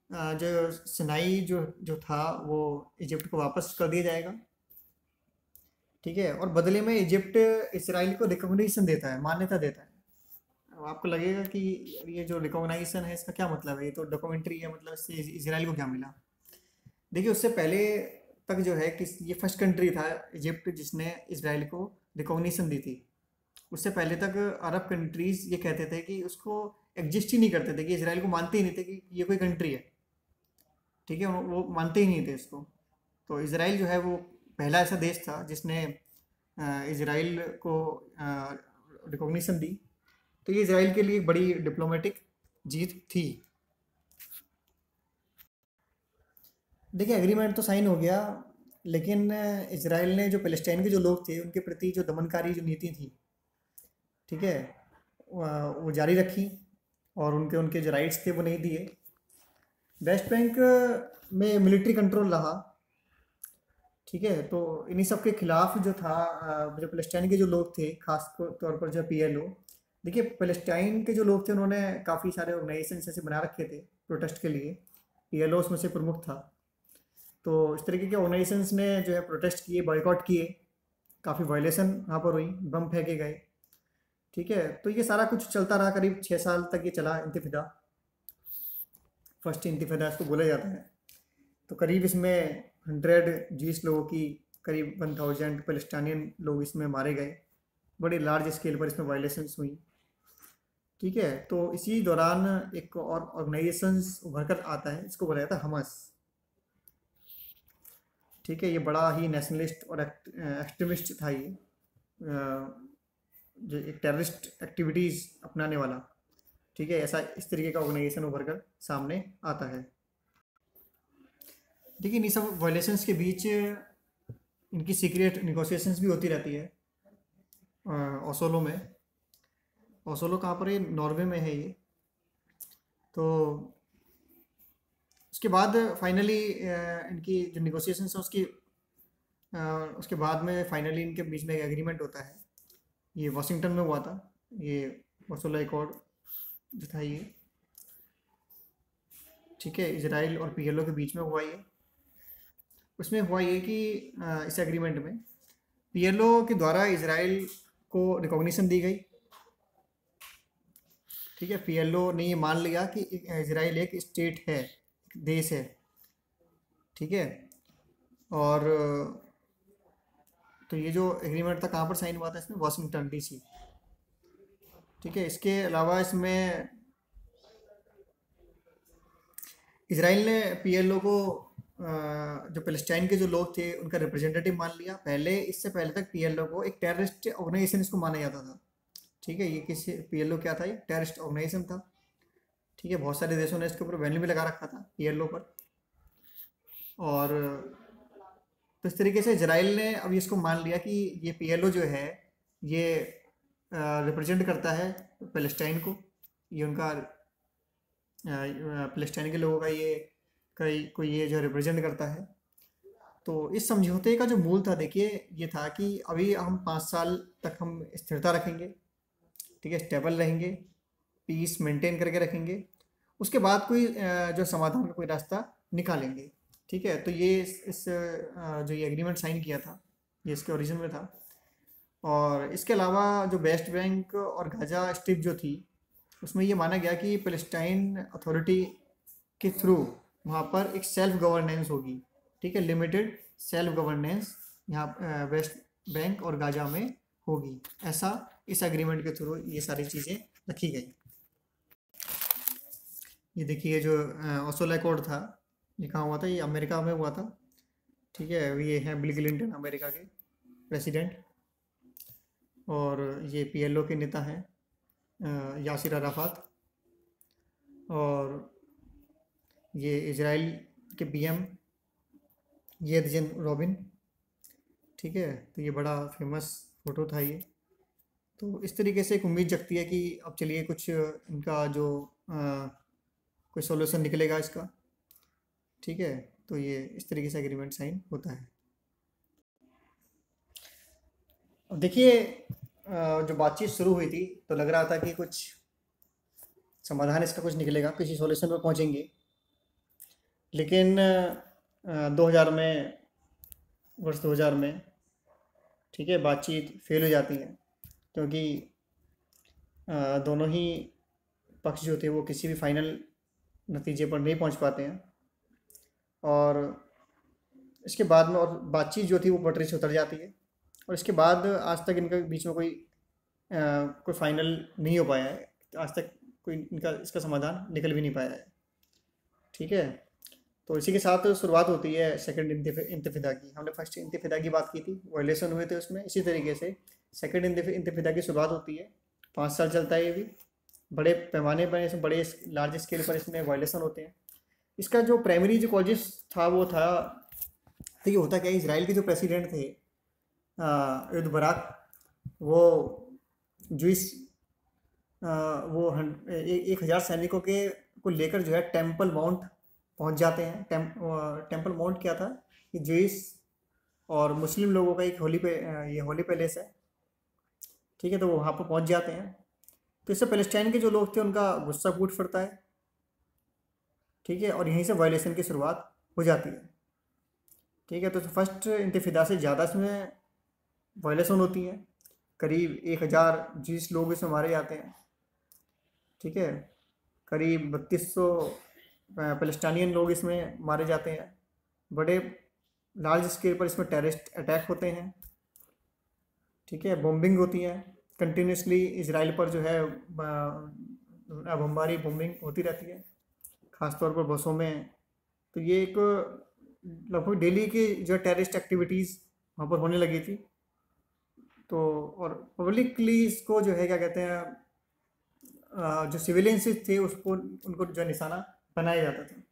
जो सिनाई जो था वो इजिप्ट को वापस कर दिया जाएगा। ठीक है, और बदले में इजिप्ट इसराइल को रिकॉग्निशन देता है, मान्यता देता है। अब आपको लगेगा कि ये जो रिकॉग्नाइजेशन है इसका क्या मतलब है, ये तो डॉक्यूमेंट्री है, मतलब इससे इसराइल को क्या मिला। देखिए उससे पहले तक जो है कि ये फर्स्ट कंट्री था इजिप्ट जिसने इसराइल को रिकॉग्निशन दी थी। उससे पहले तक अरब कंट्रीज ये कहते थे कि उसको एग्जिस्ट ही नहीं करते थे, कि इसराइल को मानते ही नहीं थे कि ये कोई कंट्री है। ठीक है, वो मानते ही नहीं थे इसको। तो इसराइल जो है वो पहला ऐसा देश था जिसने इसराइल को रिकॉग्निशन दी। तो ये इसराइल के लिए एक बड़ी डिप्लोमेटिक जीत थी। देखिए एग्रीमेंट तो साइन हो गया, लेकिन इसराइल ने जो पैलेस्टाइन के जो लोग थे उनके प्रति जो दमनकारी जो नीति थी, ठीक है, वो जारी रखी, और उनके उनके जो राइट्स थे वो नहीं दिए। वेस्ट बैंक में मिलिट्री कंट्रोल रहा, ठीक है। तो इन्हीं सब के खिलाफ जो था, जो पैलेस्टाइन के जो लोग थे, खास तौर पर जो पीएलओ, देखिए पैलेस्टाइन के जो लोग थे उन्होंने काफ़ी सारे ऑर्गेनाइजेशन ऐसे बना रखे थे प्रोटेस्ट के लिए, पीएलओ उसमें से प्रमुख था। तो इस तरीके के ऑर्गेनाइजेशंस ने जो है प्रोटेस्ट किए, बॉयकॉट किए, काफ़ी वायलेशन वहाँ पर हुई, बम फेंके गए, ठीक है। तो ये सारा कुछ चलता रहा, करीब 6 साल तक ये चला इंतिफादा, फर्स्ट इंतिफादा इसको बोला जाता है। तो करीब इसमें 120 लोगों की, करीब 1000 पैलेस्टाइनियन लोग इसमें मारे गए, बड़े लार्ज स्केल पर इसमें वायलेशंस हुई, ठीक है। तो इसी दौरान एक और ऑर्गेनाइजेशंस उभर कर आता है, इसको बोला जाता है हमास, ठीक है। ये बड़ा ही नेशनलिस्ट और एक्सट्रीमिस्ट था ये, जो एक टेररिस्ट एक्टिविटीज़ अपनाने वाला, ठीक है। ऐसा इस तरीके का ऑर्गेनाइजेशन उभर कर सामने आता है। देखिए इन सब वायलेशंस के बीच इनकी सीक्रेट निगोशिएशंस भी होती रहती है ओसोलो में। ओसोलो कहाँ पर है? नॉर्वे में है ये। तो उसके बाद फाइनली इनकी जो निगोशिएशंस है उसके बाद में फाइनली इनके बीच में एक एग्रीमेंट होता है। ये वाशिंगटन में हुआ था, ये ओसोलो एकॉर्ड जो था ये, ठीक है। इजराइल और पीएलओ के बीच में हुआ ये। उसमें हुआ ये कि इस एग्रीमेंट में पीएलओ के द्वारा इजराइल को रिकॉग्निशन दी गई, ठीक है। पीएलओ ने ये मान लिया कि इजराइल एक स्टेट है, एक देश है, ठीक है। और तो ये जो एग्रीमेंट था कहाँ पर साइन हुआ था? इसमें वाशिंगटन डीसी, ठीक है। इसके अलावा इसमें इजराइल ने पीएलओ को जो पैलेस्टाइन के जो लोग थे उनका रिप्रेजेंटेटिव मान लिया। पहले, इससे पहले तक पीएलओ को एक टेररिस्ट ऑर्गेनाइजेशन इसको माना जाता था, ठीक है। ये किसी पीएलओ क्या था? ये टेररिस्ट ऑर्गेनाइजेशन था, ठीक है। बहुत सारे देशों ने इसके ऊपर बैन भी लगा रखा था पीएलओ पर। और तो इस तरीके से इजराइल ने अब इसको मान लिया कि ये पीएलओ जो है ये रिप्रेजेंट करता है पैलेस्टाइन को, ये उनका पैलेस्टाइन के लोगों का ये कोई ये जो रिप्रेजेंट करता है। तो इस समझौते का जो मूल था, देखिए ये था कि अभी हम 5 साल तक हम स्थिरता रखेंगे, ठीक है, स्टेबल रहेंगे, पीस मेंटेन करके रखेंगे। उसके बाद कोई जो समाधान का कोई रास्ता निकालेंगे, ठीक है। तो ये जो ये एग्रीमेंट साइन किया था ये इसके ओरिजिन में था। और इसके अलावा जो वेस्ट बैंक और गाजा स्ट्रिप जो थी उसमें ये माना गया कि पैलेस्टाइन अथॉरिटी के थ्रू वहाँ पर एक सेल्फ गवर्नेंस होगी, ठीक है। लिमिटेड सेल्फ गवर्नेंस यहाँ वेस्ट बैंक और गाजा में होगी, ऐसा इस एग्रीमेंट के थ्रू ये सारी चीज़ें रखी गई। ये देखिए जो ओसलो एकॉर्ड था ये कहाँ हुआ था? ये अमेरिका में हुआ था, ठीक है। ये हैं बिल क्लिंटन अमेरिका के प्रेसिडेंट, और ये पीएलओ के नेता हैं यासिर अराफात, और ये इजराइल के पीएम येदजिन रोबिन, ठीक है। तो ये बड़ा फेमस फ़ोटो था ये। तो इस तरीके से एक उम्मीद जगती है कि अब चलिए कुछ इनका जो कोई सॉल्यूशन निकलेगा इसका, ठीक है। तो ये इस तरीके से एग्रीमेंट साइन होता है। अब देखिए जो बातचीत शुरू हुई थी तो लग रहा था कि कुछ समाधान इसका कुछ निकलेगा, किसी सॉल्यूशन पर पहुंचेंगे। लेकिन 2000 में, वर्ष 2000 में, ठीक है, बातचीत फेल हो जाती है, क्योंकि दोनों ही पक्ष जो थे वो किसी भी फाइनल नतीजे पर नहीं पहुंच पाते हैं। और इसके बाद में और बातचीत जो थी वो पटरी से उतर जाती है, और इसके बाद आज तक इनके बीच में कोई फाइनल नहीं हो पाया है। आज तक कोई इनका इसका समाधान निकल भी नहीं पाया है, ठीक है। तो इसी के साथ शुरुआत होती है सेकंड इंतिफादा की। हमने फर्स्ट इंतिफादा की बात की थी, वायलेशन हुए थे उसमें, इसी तरीके से सेकंड इंतिफादा की शुरुआत होती है। 5 साल चलता है ये भी, बड़े पैमाने पर, इसमें बड़े लार्ज स्केल पर इसमें वायलेशन होते हैं। इसका जो प्राइमरी जो कॉजेस था वो था, तो ये होता क्या है, इसराइल के जो प्रेसिडेंट थे युद्ध बराक, वो जुइस वो 1000 सैनिकों के को लेकर जो है टेम्पल माउंट पहुंच जाते हैं। टेम्पल माउंट क्या था कि जूइस और मुस्लिम लोगों का एक ये होली पैलेस है। ठीक है, तो वो वहाँ पर पहुंच जाते हैं। तो इससे पैलेस्टाइन के जो लोग थे उनका गुस्सा फूट पड़ता है। ठीक है, और यहीं से वायलेशन की शुरुआत हो जाती है। ठीक है, तो फर्स्ट इंतफादा से ज़्यादा इसमें वायलेशन होती है। करीब 1000 जीस लोग इसमें मारे जाते हैं। ठीक है, करीब 3200 पैलेस्टाइनियन लोग इसमें मारे जाते हैं। बड़े लार्ज स्केल पर इसमें टेररिस्ट अटैक होते हैं। ठीक है, बॉम्बिंग होती है कंटिन्यूसली। इसराइल पर जो है बमबारी बॉम्बिंग होती रहती है, ख़ासतौर पर बसों में। तो ये एक लगभग डेली की जो टेररिस्ट एक्टिविटीज़ वहाँ पर होने लगी थी। तो और पब्लिकली इसको जो है क्या कहते हैं, जो सिविलियंस थे उसको उनको जो निशाना बनाया जाता था।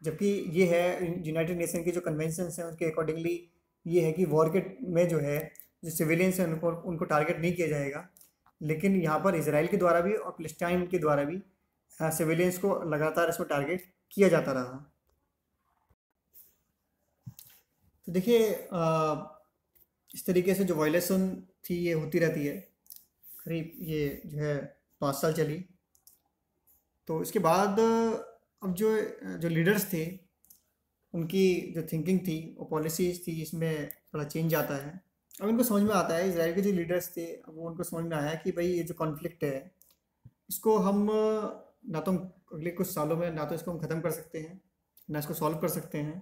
जबकि ये है यूनाइटेड नेशन के जो कन्वेंशंस हैं उसके अकॉर्डिंगली ये है कि वॉर के में जो है जो सिविलियंस हैं उनको उनको टारगेट नहीं किया जाएगा। लेकिन यहाँ पर इसराइल के द्वारा भी और पैलेस्टाइन के द्वारा भी सिविलियंस को लगातार इसमें टारगेट किया जाता रहा। तो देखिए इस तरीके से जो वायलेशन थी ये होती रहती है। करीब ये जो है 5 साल चली। तो इसके बाद अब जो जो लीडर्स थे उनकी जो थिंकिंग थी और पॉलिसीज़ थी इसमें थोड़ा चेंज आता है। अब इनको समझ में आता है, इसराइल के जो लीडर्स थे अब वो उनको समझ में आया कि भाई ये जो कॉन्फ्लिक्ट है इसको हम ना तो अगले कुछ सालों में ना तो इसको हम ख़त्म कर सकते हैं ना इसको सॉल्व कर सकते हैं।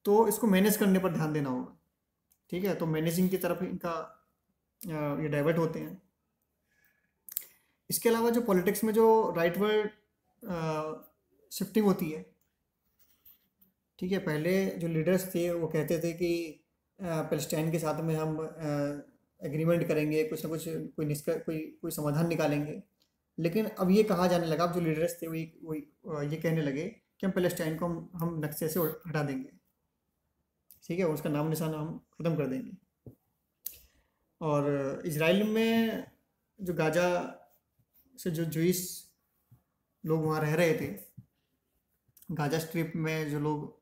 तो इसको मैनेज करने पर ध्यान देना होगा। ठीक है, तो मैनेजिंग की तरफ इनका ये डाइवर्ट होते हैं। इसके अलावा जो पॉलिटिक्स में जो राइट वर्ड शिफ्टिंग होती है। ठीक है, पहले जो लीडर्स थे वो कहते थे कि पैलेस्टाइन के साथ में हम एग्रीमेंट करेंगे, कुछ ना कुछ कोई समाधान निकालेंगे। लेकिन अब ये कहा जाने लगा, अब जो लीडर्स थे वो ये कहने लगे कि हम पैलेस्टाइन को हम नक्शे से हटा देंगे। ठीक है, उसका नाम निशाना हम ख़त्म कर देंगे। और इसराइल में जो गाजा से जो जूइस लोग वहाँ रह रहे थे, गाजा स्ट्रिप में जो लोग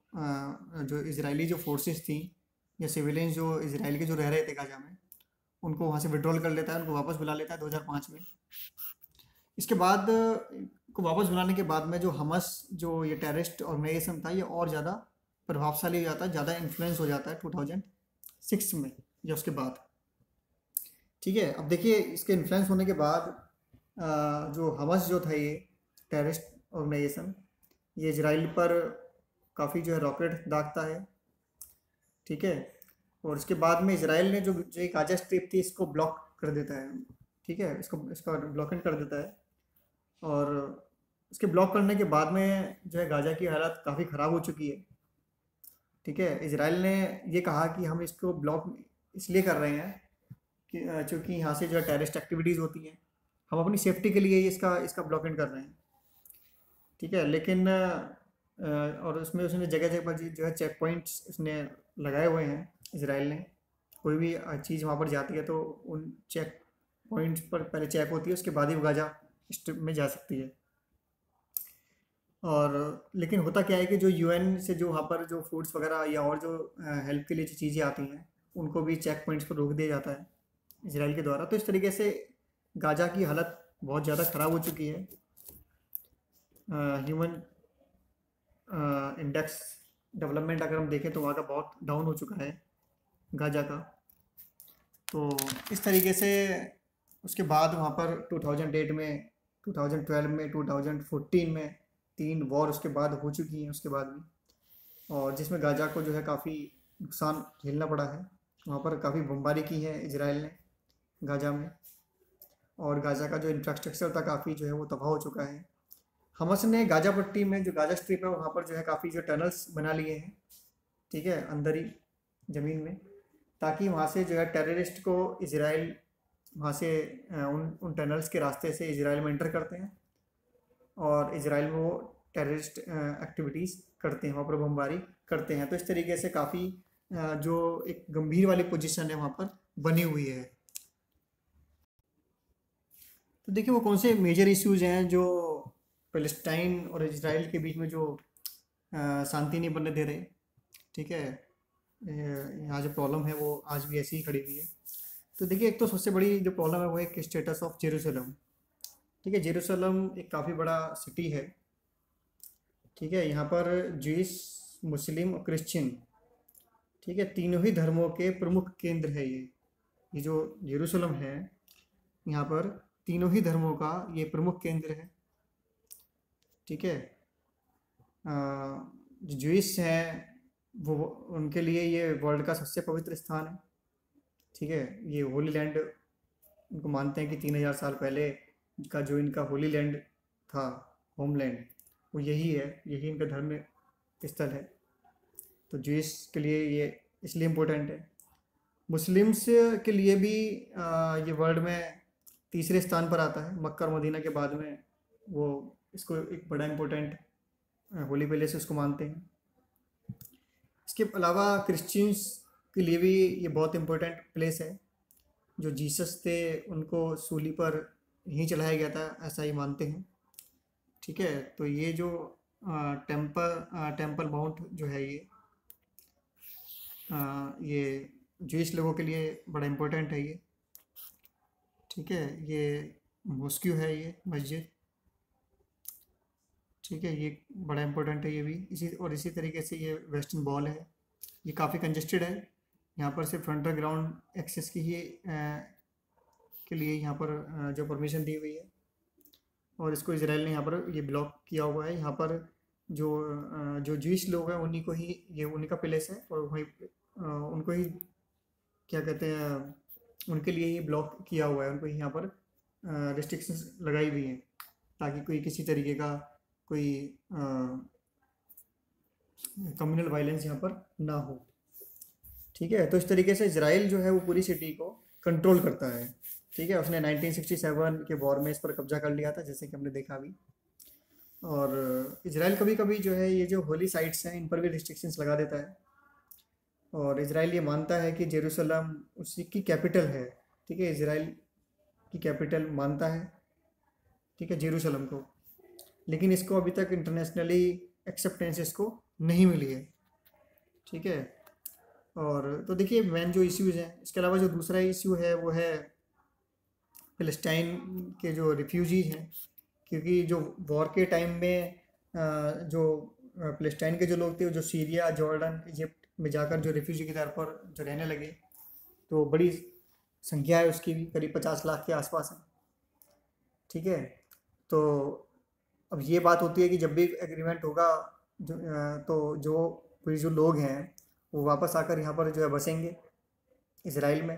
जो इजरायली जो फोर्सेस थी या सिविलियंस जो इसराइल के जो रह रहे थे गाजा में, उनको वहाँ से विड्रॉल कर लेता है, उनको वापस बुला लेता है 2005 में। इसके बाद को वापस बुलाने के बाद में जो हमस जो ये टेररिस्ट ऑर्गेनाइजेशन था ये और ज़्यादा प्रभावशाली हो जाता है, ज़्यादा इन्फ्लुएंस हो जाता है 2006 में या उसके बाद। ठीक है, अब देखिए इसके इन्फ्लुएंस होने के बाद जो हमस जो था ये टेररिस्ट ऑर्गेनाइजेशन ये इजराइल पर काफ़ी जो है रॉकेट दागता है। ठीक है, और इसके बाद में इसराइल ने जो एक गाजा स्ट्रिप थी इसको ब्लॉक कर देता है। ठीक है, इसका ब्लॉकेट कर देता है। और इसके ब्लॉक करने के बाद में जो है गाजा की हालत काफ़ी ख़राब हो चुकी है। ठीक है, इसराइल ने ये कहा कि हम इसको ब्लॉक इसलिए कर रहे हैं कि चूँकि यहाँ से जो है टेररिस्ट एक्टिविटीज़ होती हैं, हम अपनी सेफ्टी के लिए इसका ब्लॉकेट कर रहे हैं। ठीक है, लेकिन और उसमें उसने जगह जगह पर जो है चेक पॉइंट्स उसने लगाए हुए हैं इसराइल ने। कोई भी चीज़ वहाँ पर जाती है तो उन चेक पॉइंट्स पर पहले चेक होती है, उसके बाद ही वो गाजा स्ट्रिप में जा सकती है। और लेकिन होता क्या है कि जो यूएन से जो वहाँ पर जो फूड्स वगैरह या और जो हेल्प के लिए जो चीज़ें आती हैं उनको भी चेक पॉइंट्स पर रोक दिया जाता है इसराइल के द्वारा। तो इस तरीके से गाजा की हालत बहुत ज़्यादा ख़राब हो चुकी है। ह्यूमन इंडेक्स डेवलपमेंट अगर हम देखें तो वहाँ का बहुत डाउन हो चुका है गाजा का। तो इस तरीके से उसके बाद वहाँ पर 2008 में, 2012 में, 2014 में 3 वॉर उसके बाद हो चुकी हैं उसके बाद भी, और जिसमें गाजा को जो है काफ़ी नुकसान झेलना पड़ा है। वहाँ पर काफ़ी बमबारी की है इसराइल ने गाजा में, और गाजा का जो इंफ्रास्ट्रक्चर था काफ़ी जो है वो तबाह हो चुका है। हमस ने गाजा पट्टी में जो गाजा स्ट्रिप है वहाँ पर जो है काफ़ी जो टनल्स बना लिए हैं। ठीक है, अंदर ही ज़मीन में, ताकि वहाँ से जो है टेररिस्ट को इसराइल वहाँ से उन टनल्स के रास्ते से इसराइल में एंटर करते हैं और इसराइल में वो टेररिस्ट एक्टिविटीज़ करते हैं, वहाँ पर बमबारी करते हैं। तो इस तरीके से काफ़ी जो एक गंभीर वाली पोजीशन है वहाँ पर बनी हुई है। तो देखिए वो कौन से मेजर इश्यूज हैं जो पैलेस्टाइन और इसराइल के बीच में जो शांति नहीं बनने दे रहे। ठीक है, यहाँ जो प्रॉब्लम है वो आज भी ऐसी ही खड़ी हुई है। तो देखिए, एक तो सबसे बड़ी जो प्रॉब्लम है वो है कि स्टेटस ऑफ जेरूसलम। ठीक है, जेरूसलम एक काफ़ी बड़ा सिटी है। ठीक है, यहाँ पर जूइश, मुस्लिम और क्रिश्चियन, ठीक है, तीनों ही धर्मों के प्रमुख केंद्र है ये जो जेरूसलम है, यहाँ पर तीनों ही धर्मों का ये प्रमुख केंद्र है। ठीक है, जो जूइश हैं वो, उनके लिए ये वर्ल्ड का सबसे पवित्र स्थान है। ठीक है, ये होली लैंड, उनको मानते हैं कि 3000 साल पहले का जो इनका होली लैंड था, होमलैंड, वो यही है, यही इनका धर्म स्थल है। तो जूइश के लिए ये इसलिए इम्पोर्टेंट है। मुस्लिम्स के लिए भी ये वर्ल्ड में तीसरे स्थान पर आता है, मक्का और मदीना के बाद में। वो इसको एक बड़ा इम्पोर्टेंट होली प्लेस उसको मानते हैं। इसके अलावा क्रिश्चियंस के लिए भी ये बहुत इम्पोर्टेंट प्लेस है। जो जीसस थे उनको सूली पर यहीं चढ़ाया गया था, ऐसा ही मानते हैं। ठीक है, तो ये जो टेम्पल माउंट जो है ये जूइश लोगों के लिए बड़ा इम्पोर्टेंट है ये। ठीक है, ये मॉस्क्यू है, ये मस्जिद। ठीक है, ये बड़ा इम्पोर्टेंट है ये भी। इसी तरीके से ये वेस्टर्न वॉल है, ये काफ़ी कंजेस्टेड है। यहाँ पर सिर्फ अंडरग्राउंड एक्सेस की ही के लिए यहाँ पर जो परमिशन दी हुई है, और इसको इसराइल ने यहाँ पर ये ब्लॉक किया हुआ है। यहाँ पर जो जूइश लोग हैं उन्हीं को ही ये उन्हीं का प्लेस है, और वही उनको ही क्या कहते हैं, उनके लिए ही ब्लॉक किया हुआ है, उनको ही यहाँ पर रिस्ट्रिक्शंस लगाई हुई हैं, ताकि कोई किसी तरीके का कोई कम्युनल वायलेंस यहाँ पर ना हो। ठीक है, तो इस तरीके से इजराइल जो है वो पूरी सिटी को कंट्रोल करता है। ठीक है, उसने 1967 के वॉर में इस पर कब्जा कर लिया था, जैसे कि हमने देखा अभी। और इजराइल कभी कभी जो है ये जो होली साइट्स हैं इन पर भी रिस्ट्रिक्शंस लगा देता है, और इजराइल ये मानता है कि जेरूसलम उसी की कैपिटल है। ठीक है, इजराइल की कैपिटल मानता है, ठीक है, जेरूसलम को, लेकिन इसको अभी तक इंटरनेशनली एक्सेप्टेंस इसको नहीं मिली है। ठीक है, और तो देखिए मेन जो इश्यूज़ हैं, इसके अलावा जो दूसरा इश्यू है वो है फ़िलिस्तीन के जो रिफ्यूजीज़ हैं, क्योंकि जो वॉर के टाइम में जो फ़िलिस्तीन के जो लोग थे, जो सीरिया, जॉर्डन, इजिप्ट में जाकर जो रिफ्यूजी के तौर पर जो रहने लगे, तो बड़ी संख्या है उसकी भी, करीब 50 लाख के आसपास है। ठीक है, तो अब ये बात होती है कि जब भी एग्रीमेंट होगा तो जो लोग हैं वो वापस आकर यहाँ पर जो है बसेंगे इसराइल में।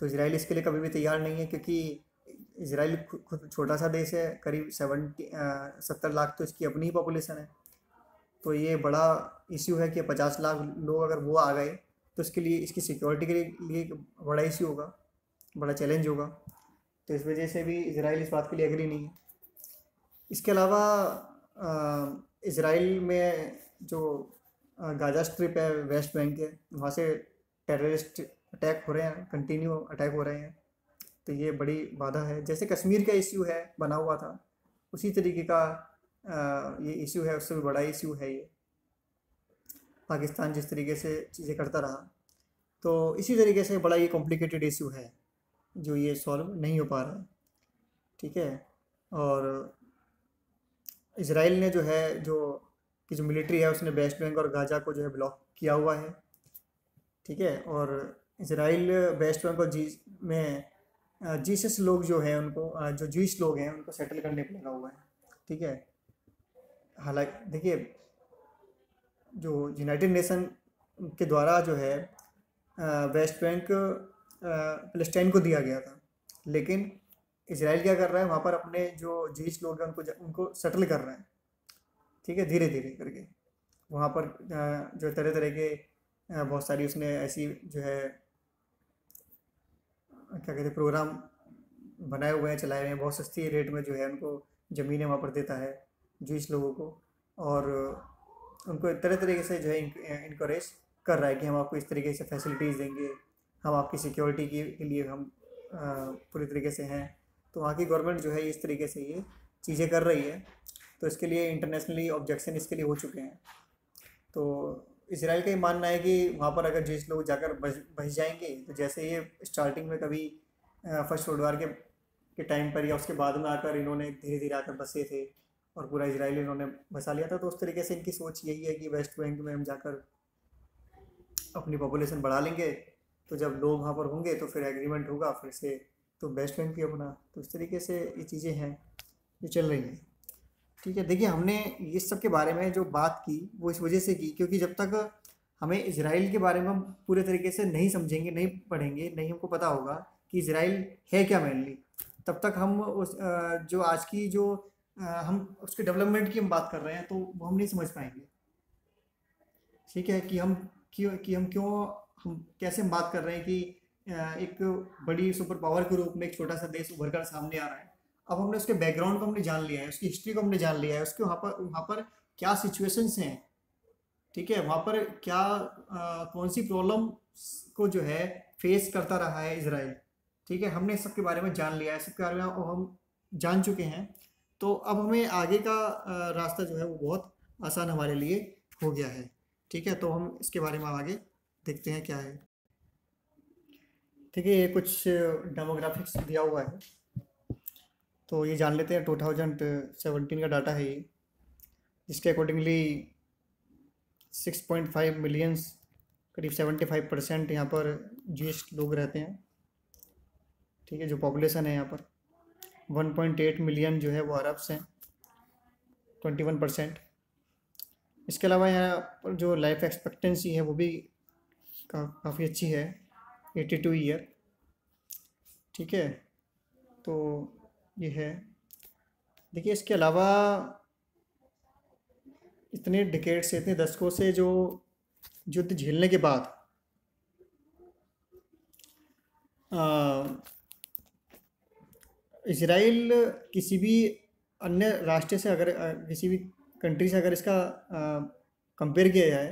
तो इसराइल इसके लिए कभी भी तैयार नहीं है, क्योंकि इसराइल खुद छोटा सा देश है, करीब 70 लाख तो इसकी अपनी ही पॉपुलेशन है। तो ये बड़ा इश्यू है कि 50 लाख लोग अगर वो आ गए तो इसके लिए, इसकी सिक्योरिटी के लिए बड़ा इश्यू होगा, बड़ा चैलेंज होगा। तो इस वजह से भी इसराइल इस बात के लिए एग्री नहीं है। इसके अलावा इसराइल में जो गाज़ा स्ट्रिप है, वेस्ट बैंक है, वहाँ से टेररिस्ट अटैक हो रहे हैं, कंटिन्यू अटैक हो रहे हैं। तो ये बड़ी बाधा है। जैसे कश्मीर का इश्यू है बना हुआ था, उसी तरीके का ये इश्यू है, उससे भी बड़ा इश्यू है ये। पाकिस्तान जिस तरीके से चीज़ें करता रहा, तो इसी तरीके से बड़ा ये कॉम्प्लिकेटेड इश्यू है जो ये सॉल्व नहीं हो पा रहा है। ठीक है, और इसराइल ने जो है जो मिलिट्री है उसने वेस्ट बैंक और गाज़ा को जो है ब्लॉक किया हुआ है। ठीक है, और इसराइल वेस्ट बैंक और जीसस लोग जो हैं उनको, जो जूइश लोग हैं उनको सेटल करने पर लगा हुआ है। ठीक है, हालांकि देखिए जो यूनाइटेड नेशन के द्वारा जो है वेस्ट बैंक फ़िलिस्तीन को दिया गया था, लेकिन इसराइल क्या कर रहा है, वहाँ पर अपने जो जूइश लोग हैं उनको सेटल कर रहे हैं। ठीक है, धीरे धीरे करके वहाँ पर जो तरह तरह के बहुत सारी उसने ऐसी जो है क्या कहते हैं प्रोग्राम बनाए हुए हैं, चलाए हुए हैं। बहुत सस्ती रेट में जो है उनको ज़मीनें वहाँ पर देता है जूइश लोगों को, और उनको तरह तरीके से जो है इनकरेज कर रहा है कि हम आपको इस तरीके से फैसिलिटीज़ देंगे, हम आपकी सिक्योरिटी के लिए हम पूरी तरीके से हैं। तो वहाँ की गवर्नमेंट जो है इस तरीके से ये चीज़ें कर रही है। तो इसके लिए इंटरनेशनली ऑब्जेक्शन इसके लिए हो चुके हैं। तो इसराइल का ये मानना है कि वहाँ पर अगर जिस लोग जाकर बस जाएंगे, तो जैसे ये स्टार्टिंग में कभी फर्स्ट वर्ल्ड वार के टाइम पर या उसके बाद में आकर इन्होंने धीरे धीरे आकर बसे थे और पूरा इसराइल इन्होंने बसा लिया था, तो उस तरीके से इनकी सोच यही है कि वेस्ट बैंक में हम जाकर अपनी पॉपुलेशन बढ़ा लेंगे, तो जब लोग वहाँ पर होंगे तो फिर एग्रीमेंट होगा फिर से, तो वेस्ट बैंक भी अपना, तो इस तरीके से ये चीज़ें हैं जो चल रही हैं। ठीक है, देखिए हमने ये सब के बारे में जो बात की वो इस वजह से की क्योंकि जब तक हमें इसराइल के बारे में हम पूरे तरीके से नहीं समझेंगे, नहीं पढ़ेंगे, नहीं हमको पता होगा कि इसराइल है क्या मेनली, तब तक हम उस जो आज की जो हम उसके डेवलपमेंट की हम बात कर रहे हैं तो वो हम नहीं समझ पाएंगे। ठीक है, कि हम क्यों, हम कैसे हम बात कर रहे हैं कि एक बड़ी सुपर पावर के रूप में एक छोटा सा देश उभर कर सामने आ रहा है। अब हमने उसके बैकग्राउंड को हमने जान लिया है, उसकी हिस्ट्री को हमने जान लिया है, उसके वहाँ पर क्या सिचुएशंस हैं, ठीक है, वहाँ पर क्या कौन सी प्रॉब्लम को जो है फेस करता रहा है इसराइल। ठीक है, हमने सबके बारे में जान लिया है, सबके बारे में हम जान चुके हैं, तो अब हमें आगे का रास्ता जो है वो बहुत आसान हमारे लिए हो गया है। ठीक है, तो हम इसके बारे में आगे देखते हैं क्या है। ठीक है, ये कुछ डेमोग्राफिक्स दिया हुआ है, तो ये जान लेते हैं। 2017 का डाटा है ये, जिसके अकॉर्डिंगली 6.5 मिलियंस, करीब 75% यहाँ पर जूइश लोग रहते हैं। ठीक है, जो पॉपुलेशन है यहाँ पर 1.8 मिलियन जो है वो अरब्स हैं, 21%। इसके अलावा यहाँ पर जो लाइफ एक्सपेक्टेंसी है वो भी काफ़ी अच्छी है, 82 ईयर। ठीक है, तो ये है। देखिए इसके अलावा इतने डिकेड से, इतने दशकों से जो युद्ध झेलने के बाद इसराइल किसी भी अन्य राष्ट्र से अगर किसी भी कंट्री से अगर इसका कंपेयर किया जाए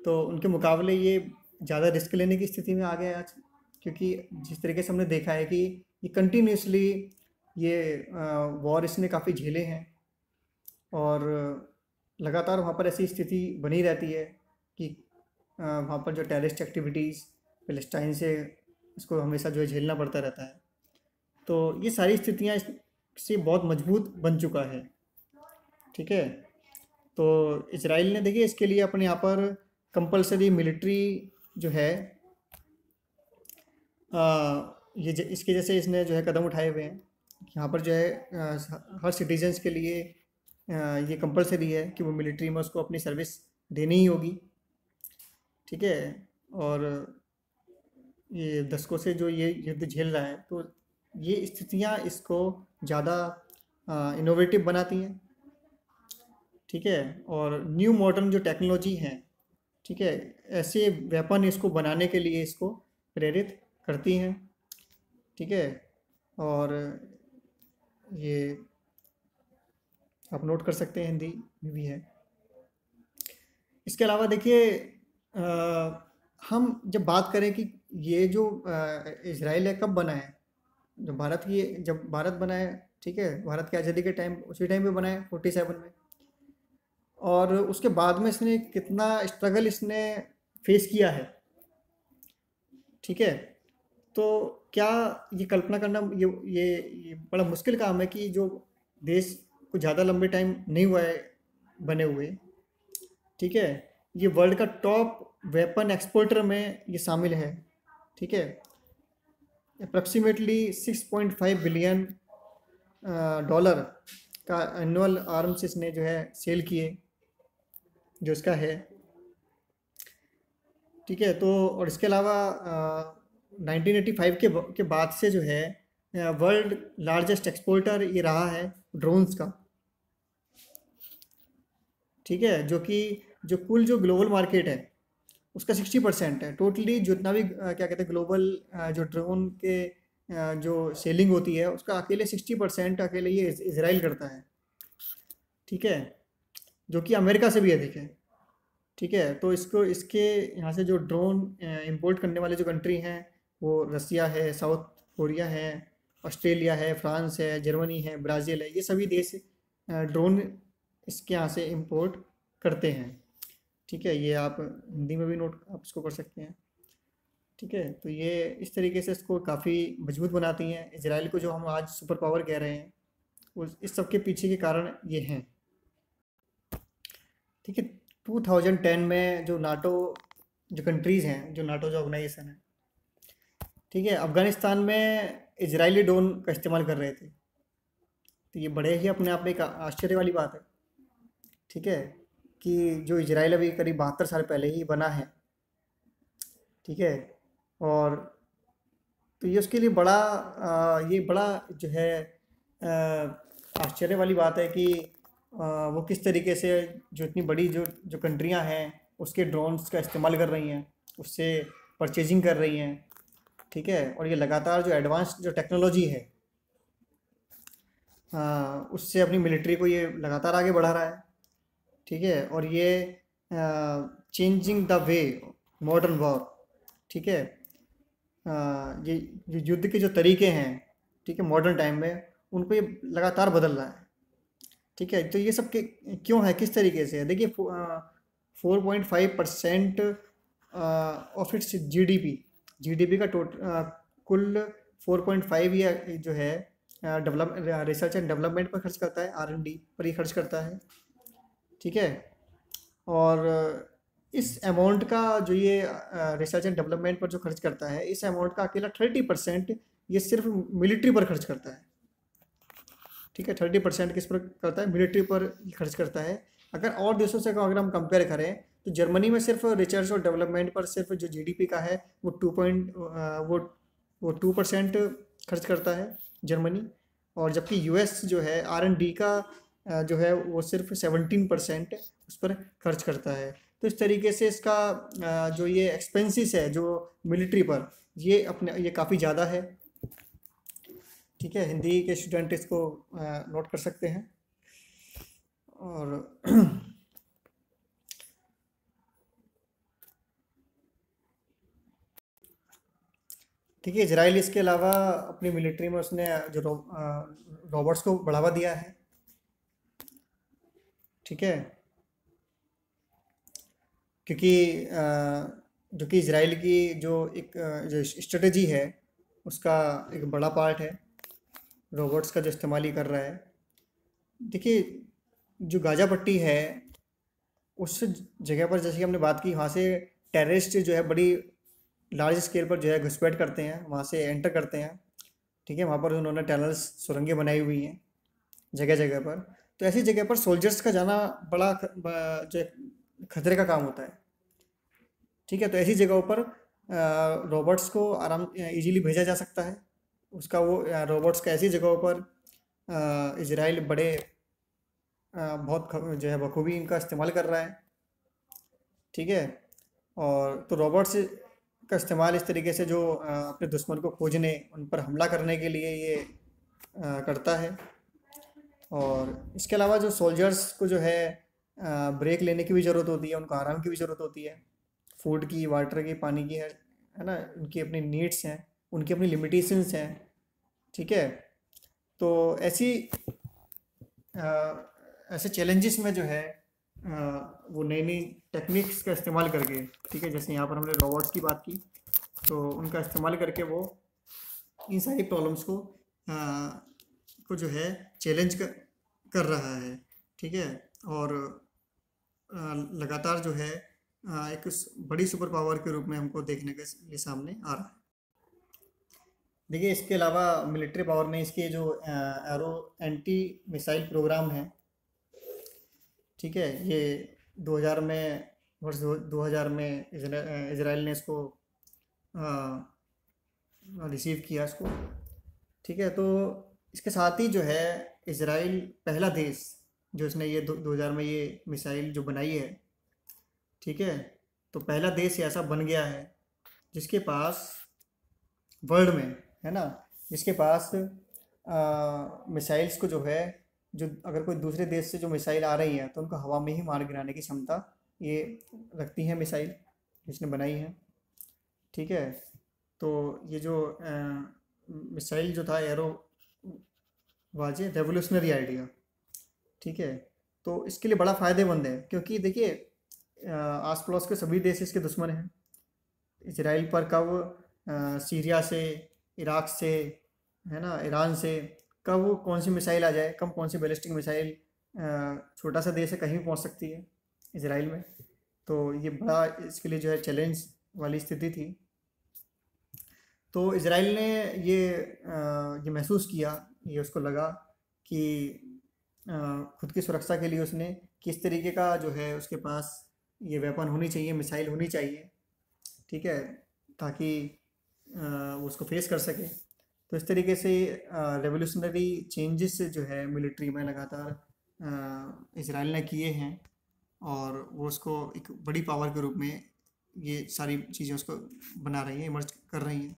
तो उनके मुकाबले ये ज़्यादा रिस्क लेने की स्थिति में आ गया है आज, क्योंकि जिस तरीके से हमने देखा है कि ये कंटिन्यूसली ये वॉर इसने काफ़ी झेले हैं और लगातार वहाँ पर ऐसी स्थिति बनी रहती है कि वहाँ पर जो टेररिस्ट एक्टिविटीज़ पैलेस्टाइन से इसको हमेशा जो है झेलना पड़ता रहता है। तो ये सारी स्थितियाँ इससे बहुत मजबूत बन चुका है। ठीक है, तो इजराइल ने देखिए इसके लिए अपने यहाँ पर कंपलसरी मिलिट्री जो है इसके जैसे इसने जो है कदम उठाए हुए हैं। यहाँ पर जो है हर सिटीजन्स के लिए ये कंपलसरी है कि वो मिलिट्री में उसको अपनी सर्विस देनी ही होगी। ठीक है, और ये दशकों से जो ये युद्ध झेल रहा है, तो ये स्थितियाँ इसको ज़्यादा इनोवेटिव बनाती हैं। ठीक है, और न्यू मॉडर्न जो टेक्नोलॉजी है, ठीक है, ऐसे वेपन इसको बनाने के लिए इसको प्रेरित करती हैं। ठीक है, और ये आप नोट कर सकते हैं, हिंदी में भी है। इसके अलावा देखिए हम जब बात करें कि ये जो इजराइल है कब बना है, जब भारत बना है, ठीक है, भारत की आज़ादी के टाइम, उसी टाइम पे बना है 47 में, और उसके बाद में इसने कितना स्ट्रगल इसने फेस किया है। ठीक है, तो क्या ये कल्पना करना ये बड़ा मुश्किल काम है कि जो देश को ज़्यादा लंबे टाइम नहीं हुआ है बने हुए, ठीक है, ये वर्ल्ड का टॉप वेपन एक्सपोर्टर में ये शामिल है। ठीक है, अप्रॉक्सीमेटली 6.5 बिलियन डॉलर का एनुअल आर्म्स इसने जो है सेल किए, जो इसका है। ठीक है, तो और इसके अलावा 1985 के बाद से जो है वर्ल्ड लार्जेस्ट एक्सपोर्टर ये रहा है ड्रोन्स का। ठीक है, जो कुल जो ग्लोबल मार्केट है उसका 60% है टोटली, जितना भी क्या कहते हैं ग्लोबल जो ड्रोन के जो सेलिंग होती है उसका अकेले 60% अकेले ये इजराइल करता है। ठीक है, जो कि अमेरिका से भी अधिक है। ठीक है, तो इसके यहाँ से जो ड्रोन इंपोर्ट करने वाले जो कंट्री हैं वो रसिया है, साउथ कोरिया है, ऑस्ट्रेलिया है, फ्रांस है, जर्मनी है, ब्राज़ील है, ये सभी देश ड्रोन इसके यहाँ से इंपोर्ट करते हैं। ठीक है, ये आप हिंदी में भी नोट आप इसको कर सकते हैं। ठीक है, तो ये इस तरीके से इसको काफ़ी मजबूत बनाती हैं। इसराइल को जो हम आज सुपर पावर कह रहे हैं, उस इस सब के पीछे के कारण ये हैं। ठीक है, 2010 में जो नाटो जो कंट्रीज़ हैं, जो नाटो जो ऑर्गेनाइजेशन है, ठीक है, अफ़गानिस्तान में इजरायली ड्रोन का इस्तेमाल कर रहे थे। तो ये बड़े ही अपने आप में एक आश्चर्य वाली बात है। ठीक है, कि जो इजराइल अभी करीब 72 साल पहले ही बना है। ठीक है, और तो ये उसके लिए बड़ा ये बड़ा जो है आश्चर्य वाली बात है कि वो किस तरीके से जो इतनी बड़ी जो कंट्रियां हैं उसके ड्रोन्स का इस्तेमाल कर रही हैं, उससे परचेजिंग कर रही हैं। ठीक है, और ये लगातार जो एडवांस जो टेक्नोलॉजी है उससे अपनी मिलिट्री को ये लगातार आगे बढ़ा रहा है। ठीक है, और ये changing the way modern war. ठीक है, ये युद्ध के जो तरीके हैं, ठीक है, मॉडर्न टाइम में उनको ये लगातार बदल रहा है। ठीक है, तो ये सब के क्यों है, किस तरीके से है? देखिए, 4.5% ऑफ इट्स जीडीपी का कुल 4.5 ये जो है डेवलप रिसर्च एंड डेवलपमेंट पर खर्च करता है, R&D पर ये खर्च करता है। ठीक है, और इस अमाउंट का जो ये रिसर्च एंड डेवलपमेंट पर जो खर्च करता है, इस अमाउंट का अकेला 30% ये सिर्फ मिलिट्री पर खर्च करता है। ठीक है, 30% किस पर करता है? मिलिट्री पर खर्च करता है। अगर और देशों से अगर हम कंपेयर करें तो जर्मनी में सिर्फ रिसर्च और डेवलपमेंट पर सिर्फ जो जीडीपी का है वो 2% खर्च करता है जर्मनी, और जबकि यूएस जो है R&D का जो है वो सिर्फ 17% उस पर खर्च करता है। तो इस तरीके से इसका जो ये एक्सपेंसिस है जो मिलिट्री पर, ये काफ़ी ज़्यादा है। ठीक है, हिंदी के स्टूडेंट इसको नोट कर सकते हैं। और ठीक है, इजराइल इसके अलावा अपनी मिलिट्री में उसने जो रोबोट्स को बढ़ावा दिया है। ठीक है, क्योंकि जो कि इजराइल की जो एक जो स्ट्रेटजी है उसका एक बड़ा पार्ट है रोबोट्स का जो इस्तेमाल ही कर रहा है। देखिए, जो गाज़ा पट्टी है उस जगह पर, जैसे कि हमने बात की, वहाँ से टेररिस्ट जो है बड़ी लार्ज स्केल पर जो है घुसपैठ करते हैं, वहाँ से एंटर करते हैं। ठीक है, वहाँ पर उन्होंने टनल्स सुरंगें बनाई हुई हैं जगह जगह पर। तो ऐसी जगह पर सोल्जर्स का जाना बड़ा जो है खतरे का काम होता है। ठीक है, तो ऐसी जगहों पर रोबोट्स को आराम इजीली भेजा जा सकता है। उसका वो रोबोट्स का ऐसी जगहों पर इजराइल बड़े बहुत जो है बखूबी इनका इस्तेमाल कर रहा है। ठीक है, और तो रोबोट्स का इस्तेमाल इस तरीके से जो अपने दुश्मन को खोजने, उन पर हमला करने के लिए ये करता है। और इसके अलावा जो सोल्जर्स को जो है ब्रेक लेने की भी ज़रूरत होती है, उनको आराम की भी ज़रूरत होती है, फूड की, वाटर की, पानी की है ना, उनकी अपनी नीड्स हैं, उनकी अपनी लिमिटेशंस हैं। ठीक है, तो अ, ऐसे चैलेंजेस में जो है वो नई नई टेक्निक्स का इस्तेमाल करके, ठीक है, जैसे यहाँ पर हमने रोबोट्स की बात की, तो उनका इस्तेमाल करके वो इन सारी प्रॉब्लम्स को जो है चैलेंज कर रहा है। ठीक है, और लगातार जो है एक बड़ी सुपर पावर के रूप में हमको देखने के लिए सामने आ रहा है। देखिए, इसके अलावा मिलिट्री पावर में इसके जो एरो एंटी मिसाइल प्रोग्राम है, ठीक है, ये 2000 में, वर्ष 2000 में इजराइल ने इसको रिसीव किया इसको। ठीक है, तो इसके साथ ही जो है इजराइल पहला देश जो इसने ये 2000 में ये मिसाइल जो बनाई है। ठीक है, तो पहला देश ऐसा बन गया है जिसके पास वर्ल्ड में, है ना, जिसके पास मिसाइल्स को जो है, जो अगर कोई दूसरे देश से जो मिसाइल आ रही हैं तो उनको हवा में ही मार गिराने की क्षमता ये रखती हैं मिसाइल जिसने बनाई है। ठीक है, तो ये जो मिसाइल जो था arrow was a revolutionary idea. ठीक है। तो इसके लिए बड़ा फ़ायदेमंद है, क्योंकि देखिए आस पड़ोस के सभी देश इसके दुश्मन हैं। इसराइल पर कब सीरिया से, इराक से, है ना, ईरान से कब कौन सी मिसाइल आ जाए, कब कौन सी बैलिस्टिक मिसाइल छोटा सा देश है कहीं भी पहुंच सकती है इसराइल में। तो ये बड़ा इसके लिए जो है चैलेंज वाली स्थिति थी। तो इसराइल ने ये महसूस किया, ये उसको लगा कि खुद की सुरक्षा के लिए उसने किस तरीके का जो है उसके पास ये वेपन होनी चाहिए, मिसाइल होनी चाहिए, ठीक है, ताकि वो उसको फेस कर सके। तो इस तरीके से रेवोल्यूशनरी चेंजेस जो है मिलिट्री में लगातार इसराइल ने किए हैं, और वो उसको एक बड़ी पावर के रूप में ये सारी चीज़ें उसको बना रही हैं, इमर्ज कर रही हैं।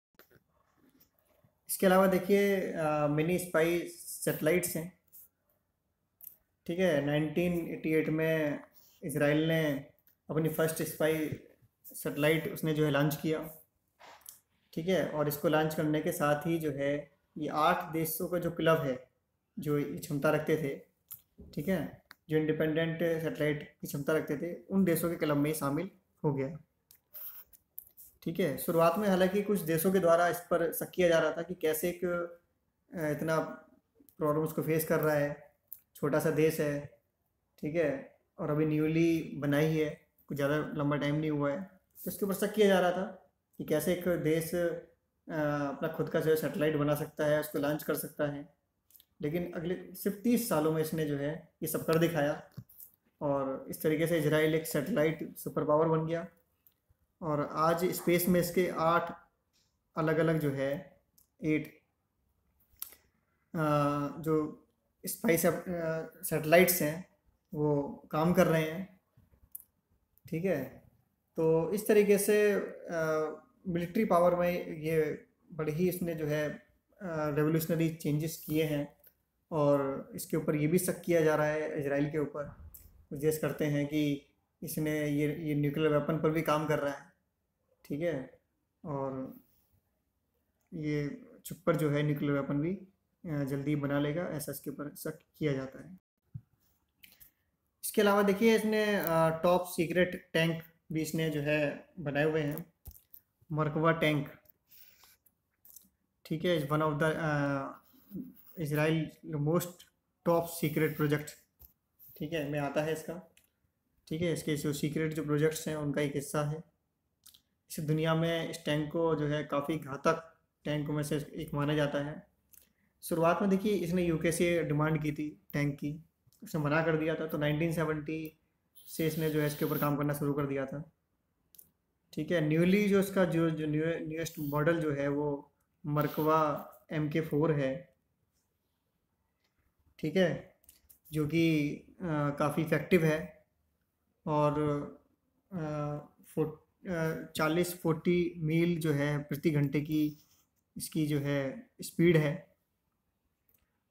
इसके अलावा देखिए मिनी स्पाई सेटेलाइट्स हैं, ठीक है। 1988 में इसराइल ने अपनी फर्स्ट स्पाई सेटेलाइट उसने जो है लॉन्च किया, ठीक है। और इसको लॉन्च करने के साथ ही जो है ये 8 देशों का जो क्लब है जो ये क्षमता रखते थे, ठीक है, जो इंडिपेंडेंट सेटेलाइट की क्षमता रखते थे, उन देशों के क्लब में ही शामिल हो गया, ठीक है। शुरुआत में हालांकि कुछ देशों के द्वारा इस पर शक किया जा रहा था कि कैसे एक इतना प्रॉब्लम उसको फेस कर रहा है, छोटा सा देश है, ठीक है, और अभी न्यूली बना ही है, कुछ ज़्यादा लंबा टाइम नहीं हुआ है। तो इसके ऊपर शक किया जा रहा था कि कैसे एक देश अपना खुद का जो है सेटेलाइट बना सकता है, उसको लॉन्च कर सकता है। लेकिन अगले सिर्फ 30 सालों में इसने जो है ये सब कर दिखाया, और इस तरीके से इजराइल एक सेटेलाइट सुपर पावर बन गया। और आज स्पेस में इसके 8 अलग अलग जो है 8 जो स्पाइस सेटेलाइट्स हैं वो काम कर रहे हैं, ठीक है। तो इस तरीके से मिलिट्री पावर में ये बड़ी ही इसने जो है रेवोल्यूशनरी चेंजेस किए हैं। और इसके ऊपर ये भी शक किया जा रहा है इजराइल के ऊपर, कुछ देश करते हैं कि इसने ये न्यूक्लियर वेपन पर भी काम कर रहा है, ठीक है। और ये चुप पर जो है न्यूक्लियर वेपन भी जल्दी बना लेगा, ऐसा इसके ऊपर शक किया जाता है। इसके अलावा देखिए इसने टॉप सीक्रेट टैंक भी इसने जो है बनाए हुए हैं, मरकवा टैंक, ठीक है। Is one of the Israel most top secret project, ठीक है, में आता है इसका, ठीक है। इसके जो सीक्रेट जो प्रोजेक्ट्स हैं उनका एक हिस्सा है। इस दुनिया में इस टैंक को जो है काफ़ी घातक टैंक में से एक माना जाता है। शुरुआत में देखिए इसने यूके से डिमांड की थी टैंक की, उसने मना कर दिया था। तो 1970 से इसने जो है इसके ऊपर काम करना शुरू कर दिया था, ठीक है। न्यूली जो इसका जो जो न्यूएस्ट मॉडल जो है वो मरकवा MK4 है, ठीक है, जो कि काफ़ी इफ़ेक्टिव है। और 40 मील जो है प्रति घंटे की इसकी जो है स्पीड है,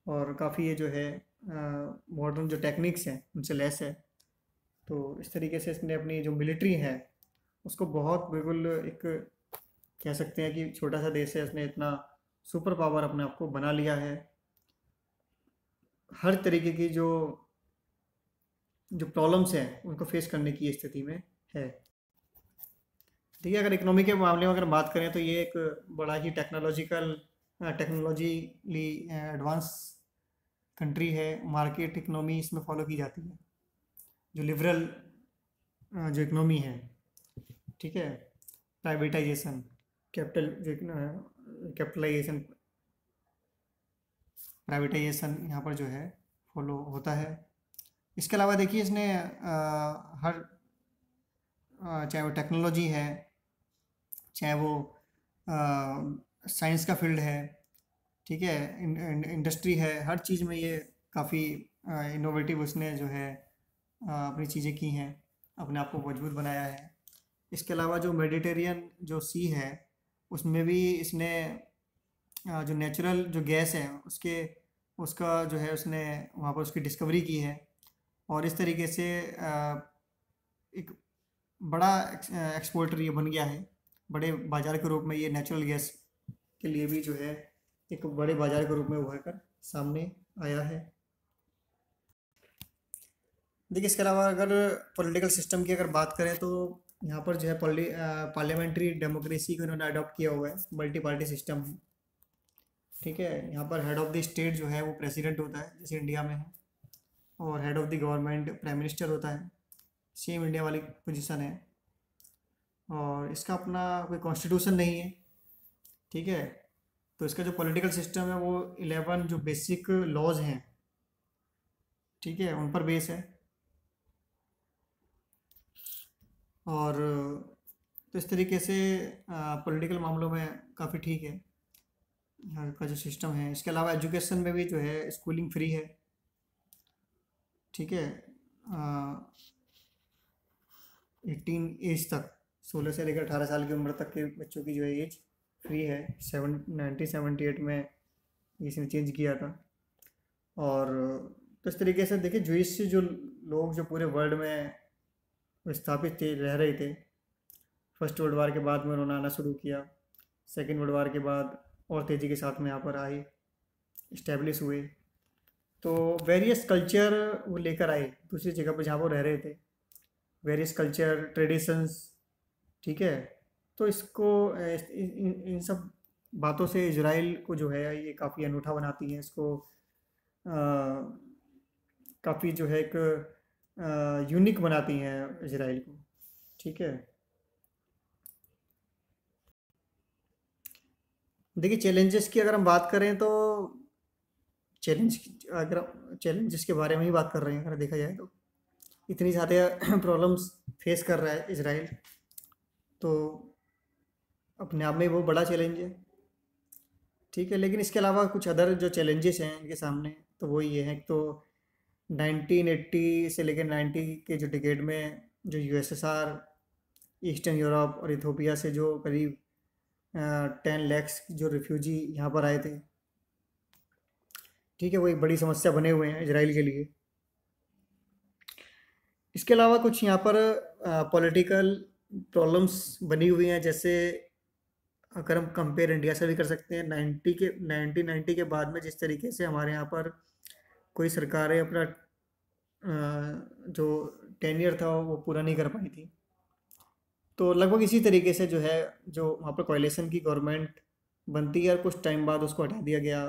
और काफ़ी ये जो है मॉडर्न जो टेक्निक्स हैं उनसे लेस है। तो इस तरीके से इसने अपनी जो मिलिट्री है उसको बहुत बिल्कुल एक कह सकते हैं कि छोटा सा देश है, उसने इतना सुपर पावर अपने आप को बना लिया है। हर तरीके की जो जो प्रॉब्लम्स हैं उनको फेस करने की स्थिति में है। ठीक है, अगर इकोनॉमी के मामले में अगर बात करें तो ये एक बड़ा ही टेक्नोलॉजीली एडवांस कंट्री है। मार्केट इकोनॉमी इसमें फॉलो की जाती है, जो लिबरल जो इकोनॉमी है, ठीक है। प्राइवेटाइजेशन, प्राइवेटाइजेशन यहाँ पर जो है फॉलो होता है। इसके अलावा देखिए इसने हर चाहे वो टेक्नोलॉजी है, चाहे वो साइंस का फील्ड है, ठीक है, इंडस्ट्री है, हर चीज़ में ये काफ़ी इनोवेटिव उसने जो है अपनी चीज़ें की हैं, अपने आप को मजबूत बनाया है। इसके अलावा जो मेडिटेरियन जो सी है उसमें भी इसने जो नेचुरल जो गैस है उसका जो है उसने वहाँ पर उसकी डिस्कवरी की है। और इस तरीके से एक बड़ा एक्सपोर्टर ये बन गया है, बड़े बाज़ार के रूप में ये नेचुरल गैस के लिए भी जो है एक बड़े बाज़ार के रूप में उभर कर सामने आया है। देखिए इसके अलावा अगर पॉलिटिकल सिस्टम की अगर बात करें तो यहाँ पर जो है पार्लियामेंट्री डेमोक्रेसी को इन्होंने अडॉप्ट किया हुआ है, मल्टी पार्टी सिस्टम है। ठीक है, यहाँ पर हेड ऑफ़ द स्टेट जो है वो प्रेसिडेंट होता है जैसे इंडिया में है, और head of the government prime minister होता है, सेम इंडिया वाली पोजीशन है। और इसका अपना कोई कॉन्स्टिट्यूशन नहीं है। ठीक है, तो इसका जो पॉलिटिकल सिस्टम है वो 11 जो बेसिक लॉज हैं, ठीक है, उन पर बेस है। और तो इस तरीके से पॉलिटिकल मामलों में काफ़ी ठीक है यहाँ का जो सिस्टम है। इसके अलावा एजुकेशन में भी जो है स्कूलिंग फ्री है। ठीक है, 18 एज तक, 16 से लेकर 18 साल की उम्र तक के बच्चों की जो है एज फ्री है। 1978 में इसने चेंज किया था। और तो इस तरीके से देखिए ज्यूइश जो लोग जो पूरे वर्ल्ड में विस्थापित थे, रह रहे थे, फर्स्ट वर्ल्ड वार के बाद में उन्होंने आना शुरू किया, सेकेंड वर्ल्ड वार के बाद और तेज़ी के साथ में यहाँ पर आए, इस्टेब्लिश हुए। तो वेरियस कल्चर वो लेकर आए दूसरी जगह पर जहाँ वो रह रहे थे, वेरियस कल्चर ट्रेडिशंस। ठीक है, तो इसको इन सब बातों से इजराइल को जो है ये काफ़ी अनूठा बनाती है। इसको काफ़ी जो है एक यूनिक बनाती हैं इजराइल को। ठीक है, देखिए चैलेंजेस की अगर हम बात करें तो चैलेंज अगर चैलेंजेस के बारे में ही बात कर रहे हैं, अगर देखा जाए तो इतनी ज़्यादा प्रॉब्लम्स फेस कर रहा है इजराइल, तो अपने आप में वो बड़ा चैलेंज है। ठीक है, लेकिन इसके अलावा कुछ अदर जो चैलेंजेस हैं इनके सामने, तो वो ये हैं। तो 1980 से लेकर 90 के जो डिकेड में जो यूएसएसआर, ईस्टर्न यूरोप और इथोपिया से जो करीब 10 lakhs जो रिफ्यूजी यहाँ पर आए थे, ठीक है, वो एक बड़ी समस्या बने हुए हैं इजराइल के लिए। इसके अलावा कुछ यहाँ पर पॉलिटिकल प्रॉब्लम्स बनी हुई हैं, जैसे अगर हम कंपेयर इंडिया से भी कर सकते हैं। 1990 के बाद में जिस तरीके से हमारे यहाँ पर कोई सरकारें अपना जो टेन्योर था वो पूरा नहीं कर पाई थी, तो लगभग इसी तरीके से जो है जो वहाँ पर कोalition की गवर्नमेंट बनती है और कुछ टाइम बाद उसको हटा दिया गया।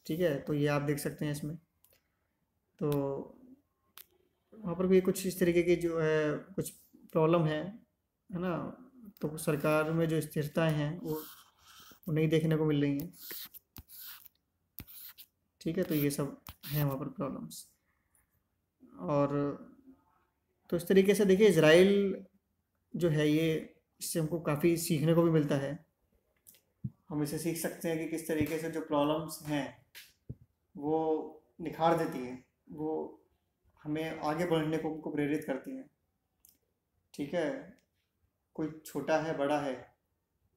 ठीक है, तो ये आप देख सकते हैं इसमें। तो वहाँ पर भी कुछ इस तरीके की जो है कुछ प्रॉब्लम है ना। तो सरकार में जो स्थिरताएं हैं वो नहीं देखने को मिल रही हैं। ठीक है, तो ये सब हैं वहाँ पर प्रॉब्लम्स। और तो इस तरीके से देखिए इजराइल जो है ये, इससे हमको काफ़ी सीखने को भी मिलता है। हम इसे सीख सकते हैं कि किस तरीके से जो प्रॉब्लम्स हैं वो निखार देती हैं, वो हमें आगे बढ़ने को हमको प्रेरित करती हैं। ठीक है, कोई छोटा है बड़ा है,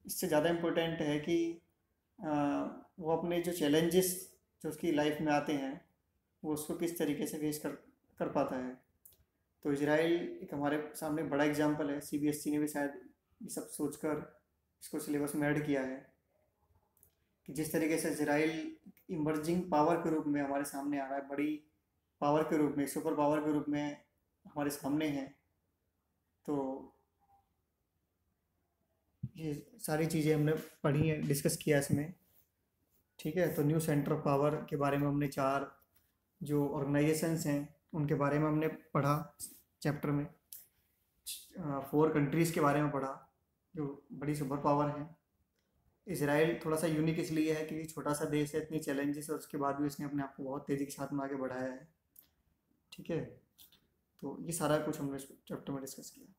इससे ज़्यादा इम्पोर्टेंट है कि आ, वो अपने जो चैलेंजेस जो उसकी लाइफ में आते हैं वो उसको किस तरीके से फेस कर कर पाता है। तो इजराइल एक हमारे सामने बड़ा एग्जाम्पल है। सीबीएसई ने भी शायद ये सब सोचकर इसको सिलेबस में ऐड किया है कि जिस तरीके से इजराइल इमर्जिंग पावर के रूप में हमारे सामने आ रहा है, बड़ी पावर के रूप में, सुपर पावर के रूप में हमारे सामने है। तो ये सारी चीज़ें हमने पढ़ी हैं, डिस्कस किया इसमें। ठीक है, तो न्यू सेंटर ऑफ पावर के बारे में हमने 4 जो ऑर्गेनाइजेशंस हैं उनके बारे में हमने पढ़ा चैप्टर में। 4 कंट्रीज़ के बारे में पढ़ा जो बड़ी सुपर पावर हैं। इसराइल थोड़ा सा यूनिक इसलिए है क्योंकि छोटा सा देश है, इतनी चैलेंजेस है, उसके बाद भी उसने अपने आप को बहुत तेज़ी के साथ में आगे बढ़ाया है। ठीक है, तो ये सारा कुछ हमने इस चैप्टर में डिस्कस किया।